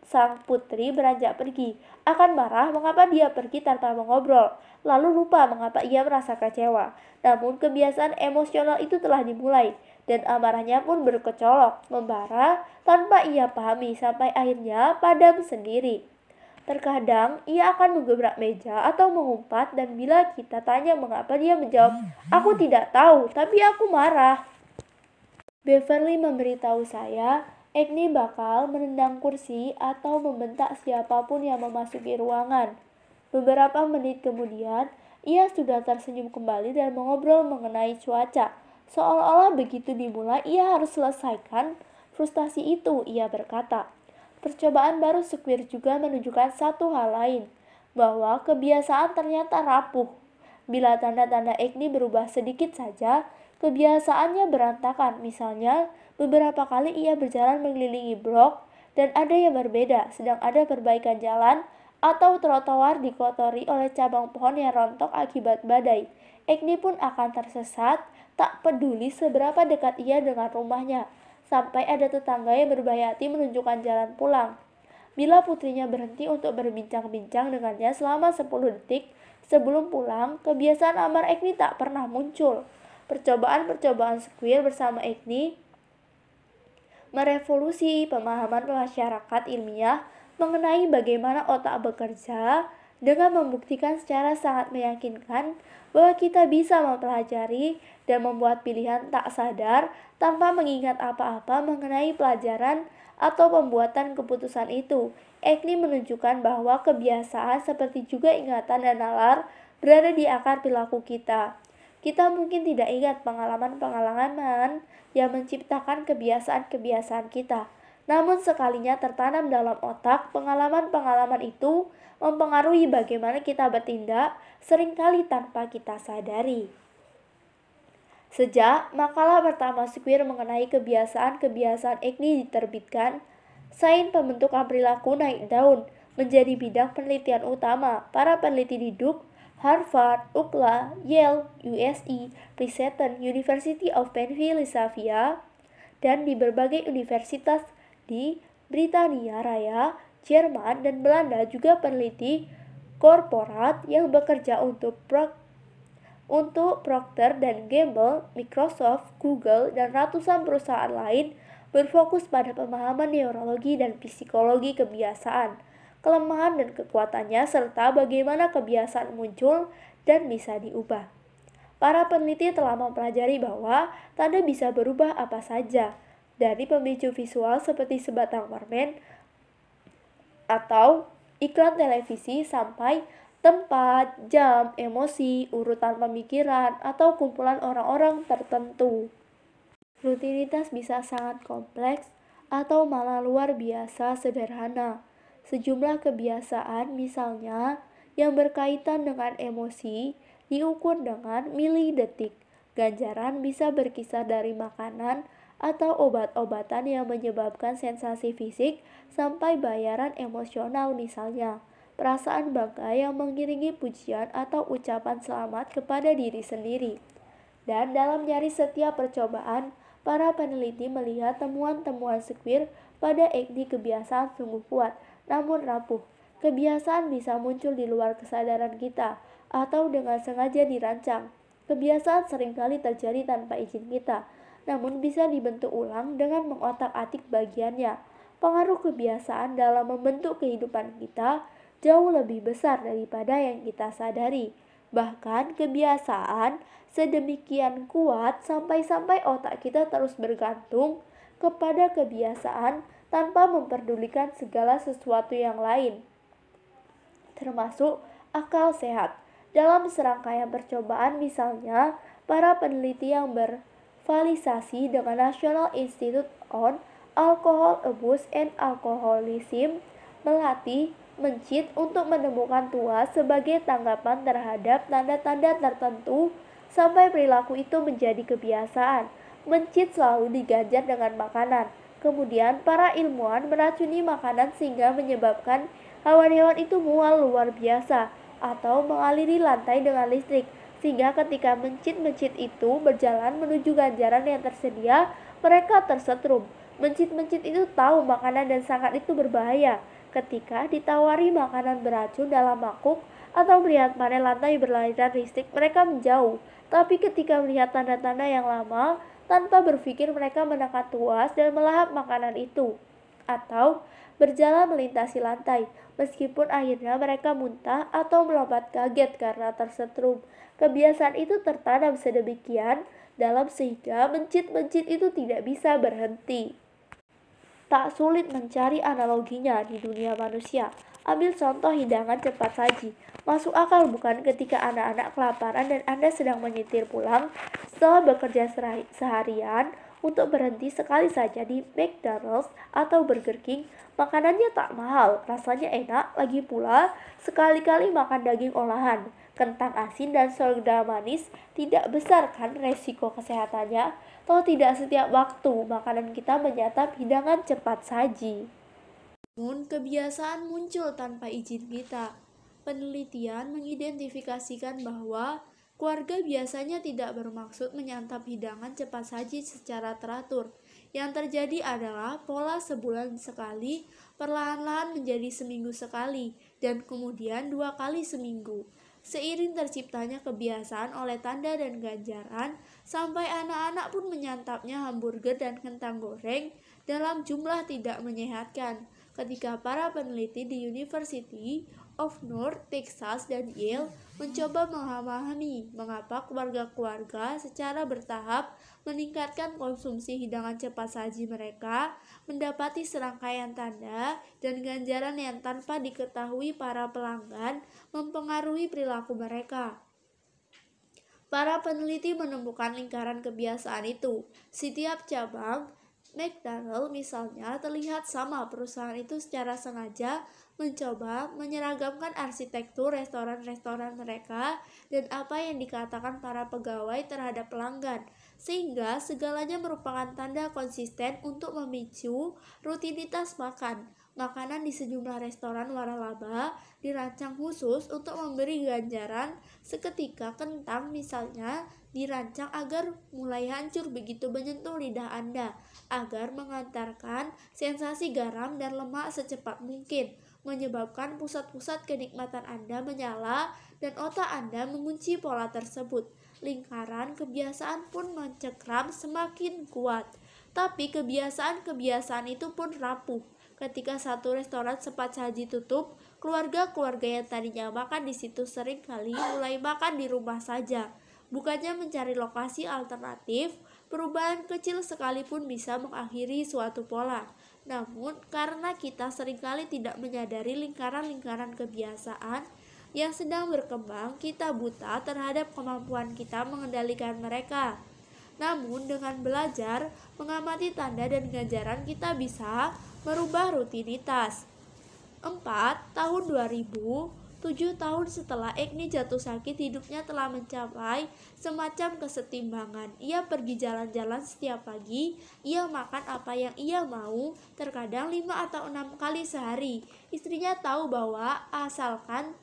sang putri beranjak pergi, akan marah mengapa dia pergi tanpa mengobrol, lalu lupa mengapa ia merasa kecewa. Namun kebiasaan emosional itu telah dimulai, dan amarahnya pun berkecolok, membara tanpa ia pahami sampai akhirnya padam sendiri. Terkadang ia akan menggebrak meja atau mengumpat, dan bila kita tanya mengapa, dia menjawab, "Aku tidak tahu, tapi aku marah." Beverly memberitahu saya, Agni bakal menendang kursi atau membentak siapapun yang memasuki ruangan. Beberapa menit kemudian, ia sudah tersenyum kembali dan mengobrol mengenai cuaca. Seolah-olah begitu dimulai, ia harus selesaikan frustasi itu, ia berkata. Percobaan baru Squire juga menunjukkan satu hal lain, bahwa kebiasaan ternyata rapuh. Bila tanda-tanda Agni berubah sedikit saja, kebiasaannya berantakan. Misalnya, beberapa kali ia berjalan mengelilingi blok dan ada yang berbeda, sedang ada perbaikan jalan atau trotoar dikotori oleh cabang pohon yang rontok akibat badai. Agni pun akan tersesat, tak peduli seberapa dekat ia dengan rumahnya, sampai ada tetangga yang berbahaya hati menunjukkan jalan pulang. Bila putrinya berhenti untuk berbincang-bincang dengannya selama 10 detik sebelum pulang, kebiasaan amar Agni tak pernah muncul. Percobaan-percobaan Squire bersama Agni merevolusi pemahaman masyarakat ilmiah mengenai bagaimana otak bekerja, dengan membuktikan secara sangat meyakinkan bahwa kita bisa mempelajari dan membuat pilihan tak sadar tanpa mengingat apa-apa mengenai pelajaran atau pembuatan keputusan itu. Agni menunjukkan bahwa kebiasaan seperti juga ingatan dan nalar berada di akar perilaku kita. Kita mungkin tidak ingat pengalaman-pengalaman yang menciptakan kebiasaan-kebiasaan kita, Namun sekalinya tertanam dalam otak, pengalaman-pengalaman itu mempengaruhi bagaimana kita bertindak, seringkali tanpa kita sadari. Sejak makalah pertama Square mengenai kebiasaan-kebiasaan Agni diterbitkan, sains pembentukan perilaku naik daun menjadi bidang penelitian utama. Para peneliti di Duke, Harvard, UCLA, Yale, USC, Princeton, University of Pennsylvania, dan di berbagai universitas di Britania Raya, Jerman, dan Belanda juga peneliti korporat yang bekerja untuk Procter dan Gamble, Microsoft, Google, dan ratusan perusahaan lain berfokus pada pemahaman neurologi dan psikologi kebiasaan, kelemahan dan kekuatannya, serta bagaimana kebiasaan muncul dan bisa diubah. Para peneliti telah mempelajari bahwa tanda bisa berubah apa saja, dari pemicu visual seperti sebatang permen atau iklan televisi sampai tempat, jam, emosi, urutan pemikiran, atau kumpulan orang-orang tertentu. Rutinitas bisa sangat kompleks atau malah luar biasa sederhana. Sejumlah kebiasaan misalnya yang berkaitan dengan emosi diukur dengan milidetik. Ganjaran bisa berkisar dari makanan atau obat-obatan yang menyebabkan sensasi fisik sampai bayaran emosional misalnya. Perasaan bangga yang mengiringi pujian atau ucapan selamat kepada diri sendiri. Dan dalam nyaris setiap percobaan, para peneliti melihat temuan-temuan Square pada Agni kebiasaan sungguh kuat, namun rapuh. Kebiasaan bisa muncul di luar kesadaran kita, atau dengan sengaja dirancang. Kebiasaan seringkali terjadi tanpa izin kita, namun bisa dibentuk ulang dengan mengotak-atik bagiannya. Pengaruh kebiasaan dalam membentuk kehidupan kita jauh lebih besar daripada yang kita sadari. Bahkan kebiasaan sedemikian kuat sampai-sampai otak kita terus bergantung kepada kebiasaan tanpa memperdulikan segala sesuatu yang lain, termasuk akal sehat. Dalam serangkaian percobaan misalnya, para peneliti yang bervalidasi dengan National Institute on Alcohol Abuse and Alcoholism melatih mencit untuk menemukan tuas sebagai tanggapan terhadap tanda-tanda tertentu sampai perilaku itu menjadi kebiasaan. Mencit selalu diganjar dengan makanan. Kemudian para ilmuwan meracuni makanan sehingga menyebabkan hewan-hewan itu mual luar biasa atau mengaliri lantai dengan listrik, sehingga ketika mencit-mencit itu berjalan menuju ganjaran yang tersedia, mereka tersetrum. Mencit-mencit itu tahu makanan dan sangat itu berbahaya. Ketika ditawari makanan beracun dalam mangkuk atau melihat panel lantai beraliran listrik, mereka menjauh. Tapi ketika melihat tanda-tanda yang lama, tanpa berpikir mereka menekan tuas dan melahap makanan itu. Atau berjalan melintasi lantai, meskipun akhirnya mereka muntah atau melompat kaget karena tersetrum. Kebiasaan itu tertanam sedemikian dalam sehingga mencit-mencit itu tidak bisa berhenti. Tak sulit mencari analoginya di dunia manusia. Ambil contoh hidangan cepat saji. Masuk akal bukan ketika anak-anak kelaparan dan Anda sedang menyetir pulang setelah bekerja seharian untuk berhenti sekali saja di McDonald's atau Burger King. Makanannya tak mahal, rasanya enak, lagi pula sekali-kali makan daging olahan, kentang asin dan soda manis. Tidak besar kan resiko kesehatannya? Toh tidak setiap waktu makanan kita menyantap hidangan cepat saji. Namun kebiasaan muncul tanpa izin kita. Penelitian mengidentifikasikan bahwa keluarga biasanya tidak bermaksud menyantap hidangan cepat saji secara teratur. Yang terjadi adalah pola sebulan sekali, perlahan-lahan menjadi seminggu sekali, dan kemudian 2 kali seminggu. Seiring terciptanya kebiasaan oleh tanda dan ganjaran, sampai anak-anak pun menyantapnya hamburger dan kentang goreng dalam jumlah tidak menyehatkan. Ketika para peneliti di University of North Texas dan Yale mencoba memahami mengapa keluarga-keluarga secara bertahap meningkatkan konsumsi hidangan cepat saji, mereka mendapati serangkaian tanda dan ganjaran yang tanpa diketahui para pelanggan mempengaruhi perilaku mereka. Para peneliti menemukan lingkaran kebiasaan itu. Setiap cabang McDonald misalnya terlihat sama perusahaan itu secara sengaja mencoba menyeragamkan arsitektur restoran-restoran mereka dan apa yang dikatakan para pegawai terhadap pelanggan, sehingga segalanya merupakan tanda konsisten untuk memicu rutinitas makan. Makanan di sejumlah restoran waralaba dirancang khusus untuk memberi ganjaran seketika. Kentang misalnya dirancang agar mulai hancur begitu menyentuh lidah Anda, agar mengantarkan sensasi garam dan lemak secepat mungkin, menyebabkan pusat-pusat kenikmatan Anda menyala dan otak Anda mengunci pola tersebut. Lingkaran kebiasaan pun mencekram semakin kuat. Tapi kebiasaan-kebiasaan itu pun rapuh. Ketika satu restoran cepat saji tutup, keluarga-keluarga yang tadinya makan di situ sering kali mulai makan di rumah saja. Bukannya mencari lokasi alternatif, perubahan kecil sekalipun bisa mengakhiri suatu pola. Namun, karena kita seringkali tidak menyadari lingkaran-lingkaran kebiasaan yang sedang berkembang, kita buta terhadap kemampuan kita mengendalikan mereka. Namun, dengan belajar, mengamati tanda dan ganjaran, kita bisa merubah rutinitas. 4. Tahun 2000, 7 tahun setelah Agni jatuh sakit, hidupnya telah mencapai semacam kesetimbangan. Ia pergi jalan-jalan setiap pagi, ia makan apa yang ia mau, terkadang 5 atau 6 kali sehari. Istrinya tahu bahwa asalkan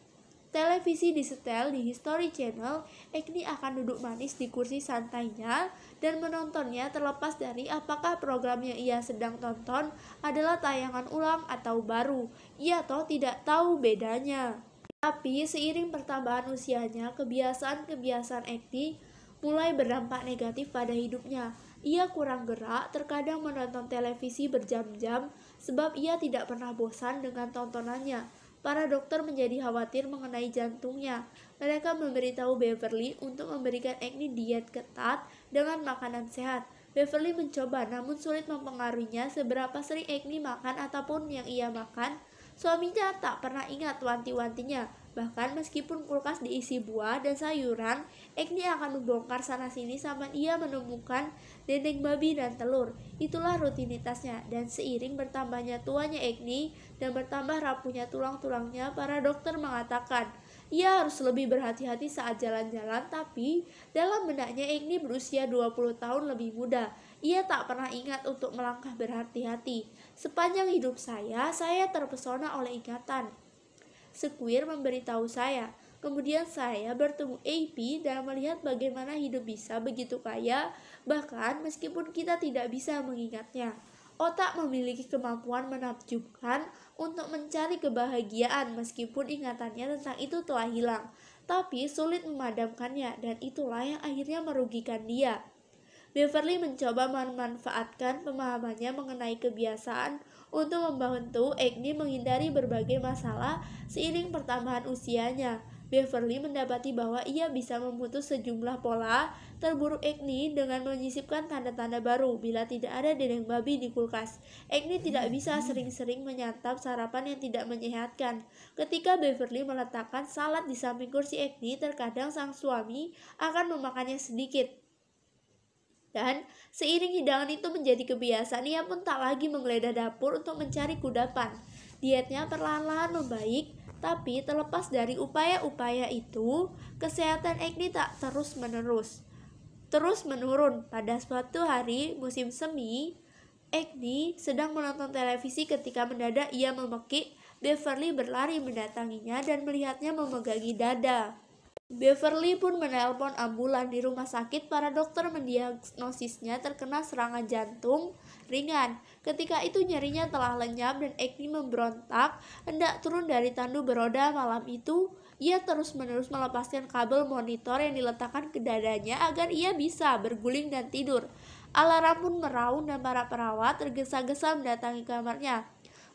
televisi disetel di History Channel, Agni akan duduk manis di kursi santainya dan menontonnya, terlepas dari apakah program yang ia sedang tonton adalah tayangan ulang atau baru. Ia tidak tahu bedanya. Tapi seiring pertambahan usianya, kebiasaan-kebiasaan Agni mulai berdampak negatif pada hidupnya. Ia kurang gerak, terkadang menonton televisi berjam-jam sebab ia tidak pernah bosan dengan tontonannya. Para dokter menjadi khawatir mengenai jantungnya. Mereka memberitahu Beverly untuk memberikan Agni diet ketat dengan makanan sehat. Beverly mencoba, namun sulit mempengaruhinya seberapa sering Agni makan ataupun yang ia makan. Suaminya tak pernah ingat wanti-wantinya. Bahkan meskipun kulkas diisi buah dan sayuran, Agni akan membongkar sana-sini sampai ia menemukan dendeng babi dan telur. Itulah rutinitasnya, dan seiring bertambahnya tuanya Agni dan bertambah rapuhnya tulang-tulangnya, para dokter mengatakan ia harus lebih berhati-hati saat jalan-jalan. Tapi dalam benaknya Agni berusia 20 tahun lebih muda. Ia tak pernah ingat untuk melangkah berhati-hati. Sepanjang hidup saya terpesona oleh ingatan. Squire memberitahu saya. Kemudian saya bertemu AP dan melihat bagaimana hidup bisa begitu kaya, bahkan meskipun kita tidak bisa mengingatnya. Otak memiliki kemampuan menakjubkan untuk mencari kebahagiaan meskipun ingatannya tentang itu telah hilang, tapi sulit memadamkannya, dan itulah yang akhirnya merugikan dia. Beverly mencoba memanfaatkan pemahamannya mengenai kebiasaan untuk membantu Agni menghindari berbagai masalah seiring pertambahan usianya. Beverly mendapati bahwa ia bisa memutus sejumlah pola terburuk Agni dengan menyisipkan tanda-tanda baru. Bila tidak ada dendeng babi di kulkas, Agni tidak bisa sering-sering menyantap sarapan yang tidak menyehatkan. Ketika Beverly meletakkan salad di samping kursi Agni, terkadang sang suami akan memakannya sedikit. Dan seiring hidangan itu menjadi kebiasaan, ia pun tak lagi menggeledah dapur untuk mencari kudapan. Dietnya perlahan-lahan membaik, tapi terlepas dari upaya-upaya itu, kesehatan Agni tak terus menurun. Pada suatu hari musim semi, Agni sedang menonton televisi ketika mendadak ia memekik. Beverly berlari mendatanginya dan melihatnya memegangi dada. Beverly pun menelpon ambulan. Di rumah sakit, para dokter mendiagnosisnya terkena serangan jantung ringan. Ketika itu nyerinya telah lenyap dan Agni memberontak hendak turun dari tandu beroda. Malam itu, ia terus-menerus melepaskan kabel monitor yang diletakkan ke dadanya agar ia bisa berguling dan tidur. Alarm pun meraung dan para perawat tergesa-gesa mendatangi kamarnya.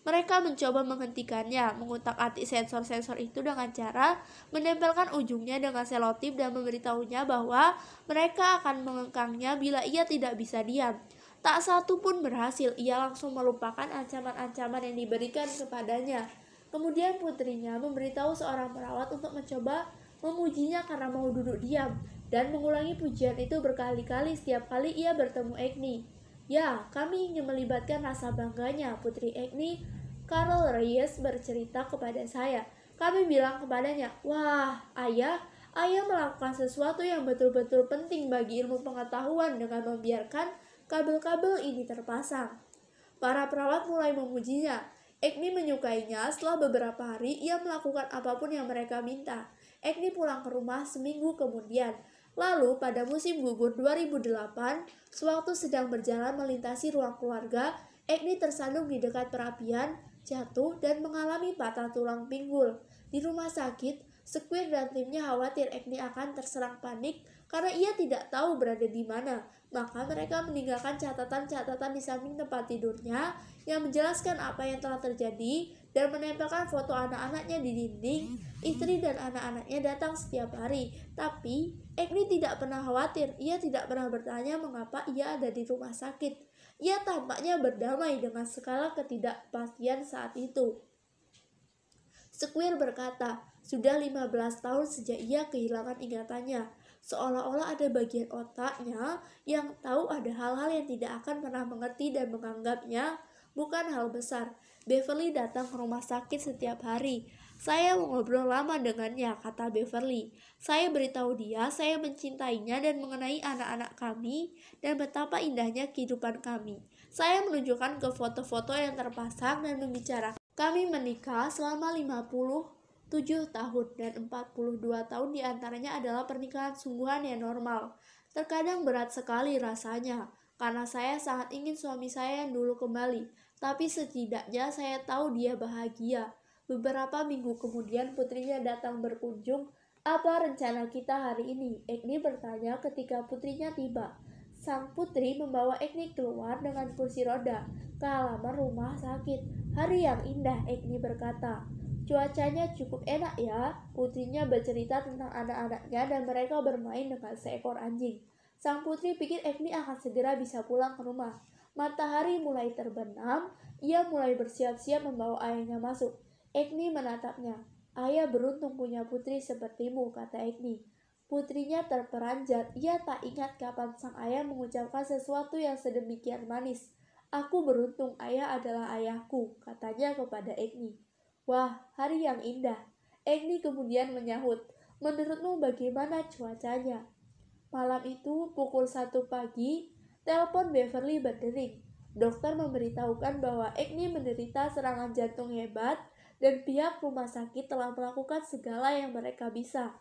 Mereka mencoba menghentikannya, mengutak-atik sensor-sensor itu dengan cara menempelkan ujungnya dengan selotip dan memberitahunya bahwa mereka akan mengekangnya bila ia tidak bisa diam. Tak satu pun berhasil. Ia langsung melupakan ancaman-ancaman yang diberikan kepadanya. Kemudian putrinya memberitahu seorang perawat untuk mencoba memujinya karena mau duduk diam, dan mengulangi pujian itu berkali-kali setiap kali ia bertemu Agni. Ya, kami ingin melibatkan rasa bangganya, Putri Agni. Carol Reyes bercerita kepada saya. Kami bilang kepadanya, wah, ayah melakukan sesuatu yang betul-betul penting bagi ilmu pengetahuan dengan membiarkan kabel-kabel ini terpasang. Para perawat mulai memujinya. Agni menyukainya. Setelah beberapa hari, ia melakukan apapun yang mereka minta. Agni pulang ke rumah seminggu kemudian. Lalu, pada musim gugur 2008, sewaktu sedang berjalan melintasi ruang keluarga, Agni tersandung di dekat perapian, jatuh, dan mengalami patah tulang pinggul. Di rumah sakit, Squire dan timnya khawatir Agni akan terserang panik karena ia tidak tahu berada di mana. Maka mereka meninggalkan catatan-catatan di samping tempat tidurnya yang menjelaskan apa yang telah terjadi dan menempelkan foto anak-anaknya di dinding. Istri dan anak-anaknya datang setiap hari, tapi Agni tidak pernah khawatir. Ia tidak pernah bertanya mengapa ia ada di rumah sakit. Ia tampaknya berdamai dengan segala ketidakpastian saat itu. Squire berkata, sudah 15 tahun sejak ia kehilangan ingatannya. Seolah-olah ada bagian otaknya yang tahu ada hal-hal yang tidak akan pernah mengerti dan menganggapnya bukan hal besar. Beverly datang ke rumah sakit setiap hari. Saya mengobrol lama dengannya, kata Beverly. Saya beritahu dia saya mencintainya dan mengenai anak-anak kami dan betapa indahnya kehidupan kami. Saya menunjukkan ke foto-foto yang terpasang dan membicarakan. Kami menikah selama 57 tahun dan 42 tahun diantaranya adalah pernikahan sungguhan yang normal. Terkadang berat sekali rasanya, karena saya sangat ingin suami saya yang dulu kembali. Tapi setidaknya saya tahu dia bahagia. Beberapa minggu kemudian putrinya datang berkunjung. Apa rencana kita hari ini? Agni bertanya ketika putrinya tiba. Sang putri membawa Agni keluar dengan kursi roda ke halaman rumah sakit. Hari yang indah, Agni berkata. Cuacanya cukup enak ya. Putrinya bercerita tentang anak-anaknya dan mereka bermain dengan seekor anjing. Sang putri pikir Agni akan segera bisa pulang ke rumah. Matahari mulai terbenam. Ia mulai bersiap-siap membawa ayahnya masuk. Agni menatapnya. Ayah beruntung punya putri sepertimu, kata Agni. Putrinya terperanjat. Ia tak ingat kapan sang ayah mengucapkan sesuatu yang sedemikian manis. Aku beruntung ayah adalah ayahku, katanya kepada Agni. Wah, hari yang indah. Agni kemudian menyahut. Menurutmu bagaimana cuacanya? Malam itu, pukul 1 pagi, telepon Beverly berdering. Dokter memberitahukan bahwa Agni menderita serangan jantung hebat dan pihak rumah sakit telah melakukan segala yang mereka bisa.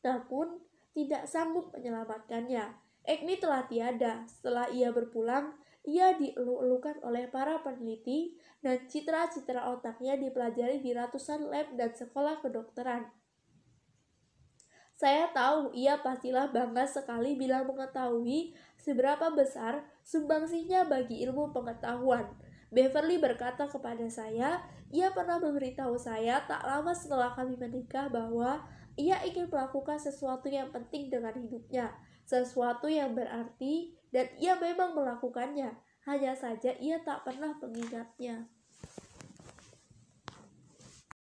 Namun, tidak sanggup menyelamatkannya. Agni telah tiada. Setelah ia berpulang, ia dieluk-elukan oleh para peneliti dan citra-citra otaknya dipelajari di ratusan lab dan sekolah kedokteran. Saya tahu ia pastilah bangga sekali bila mengetahui seberapa besar sumbangsihnya bagi ilmu pengetahuan. Beverly berkata kepada saya, ia pernah memberitahu saya tak lama setelah kami menikah bahwa ia ingin melakukan sesuatu yang penting dengan hidupnya, sesuatu yang berarti, dan ia memang melakukannya. Hanya saja ia tak pernah mengingatnya.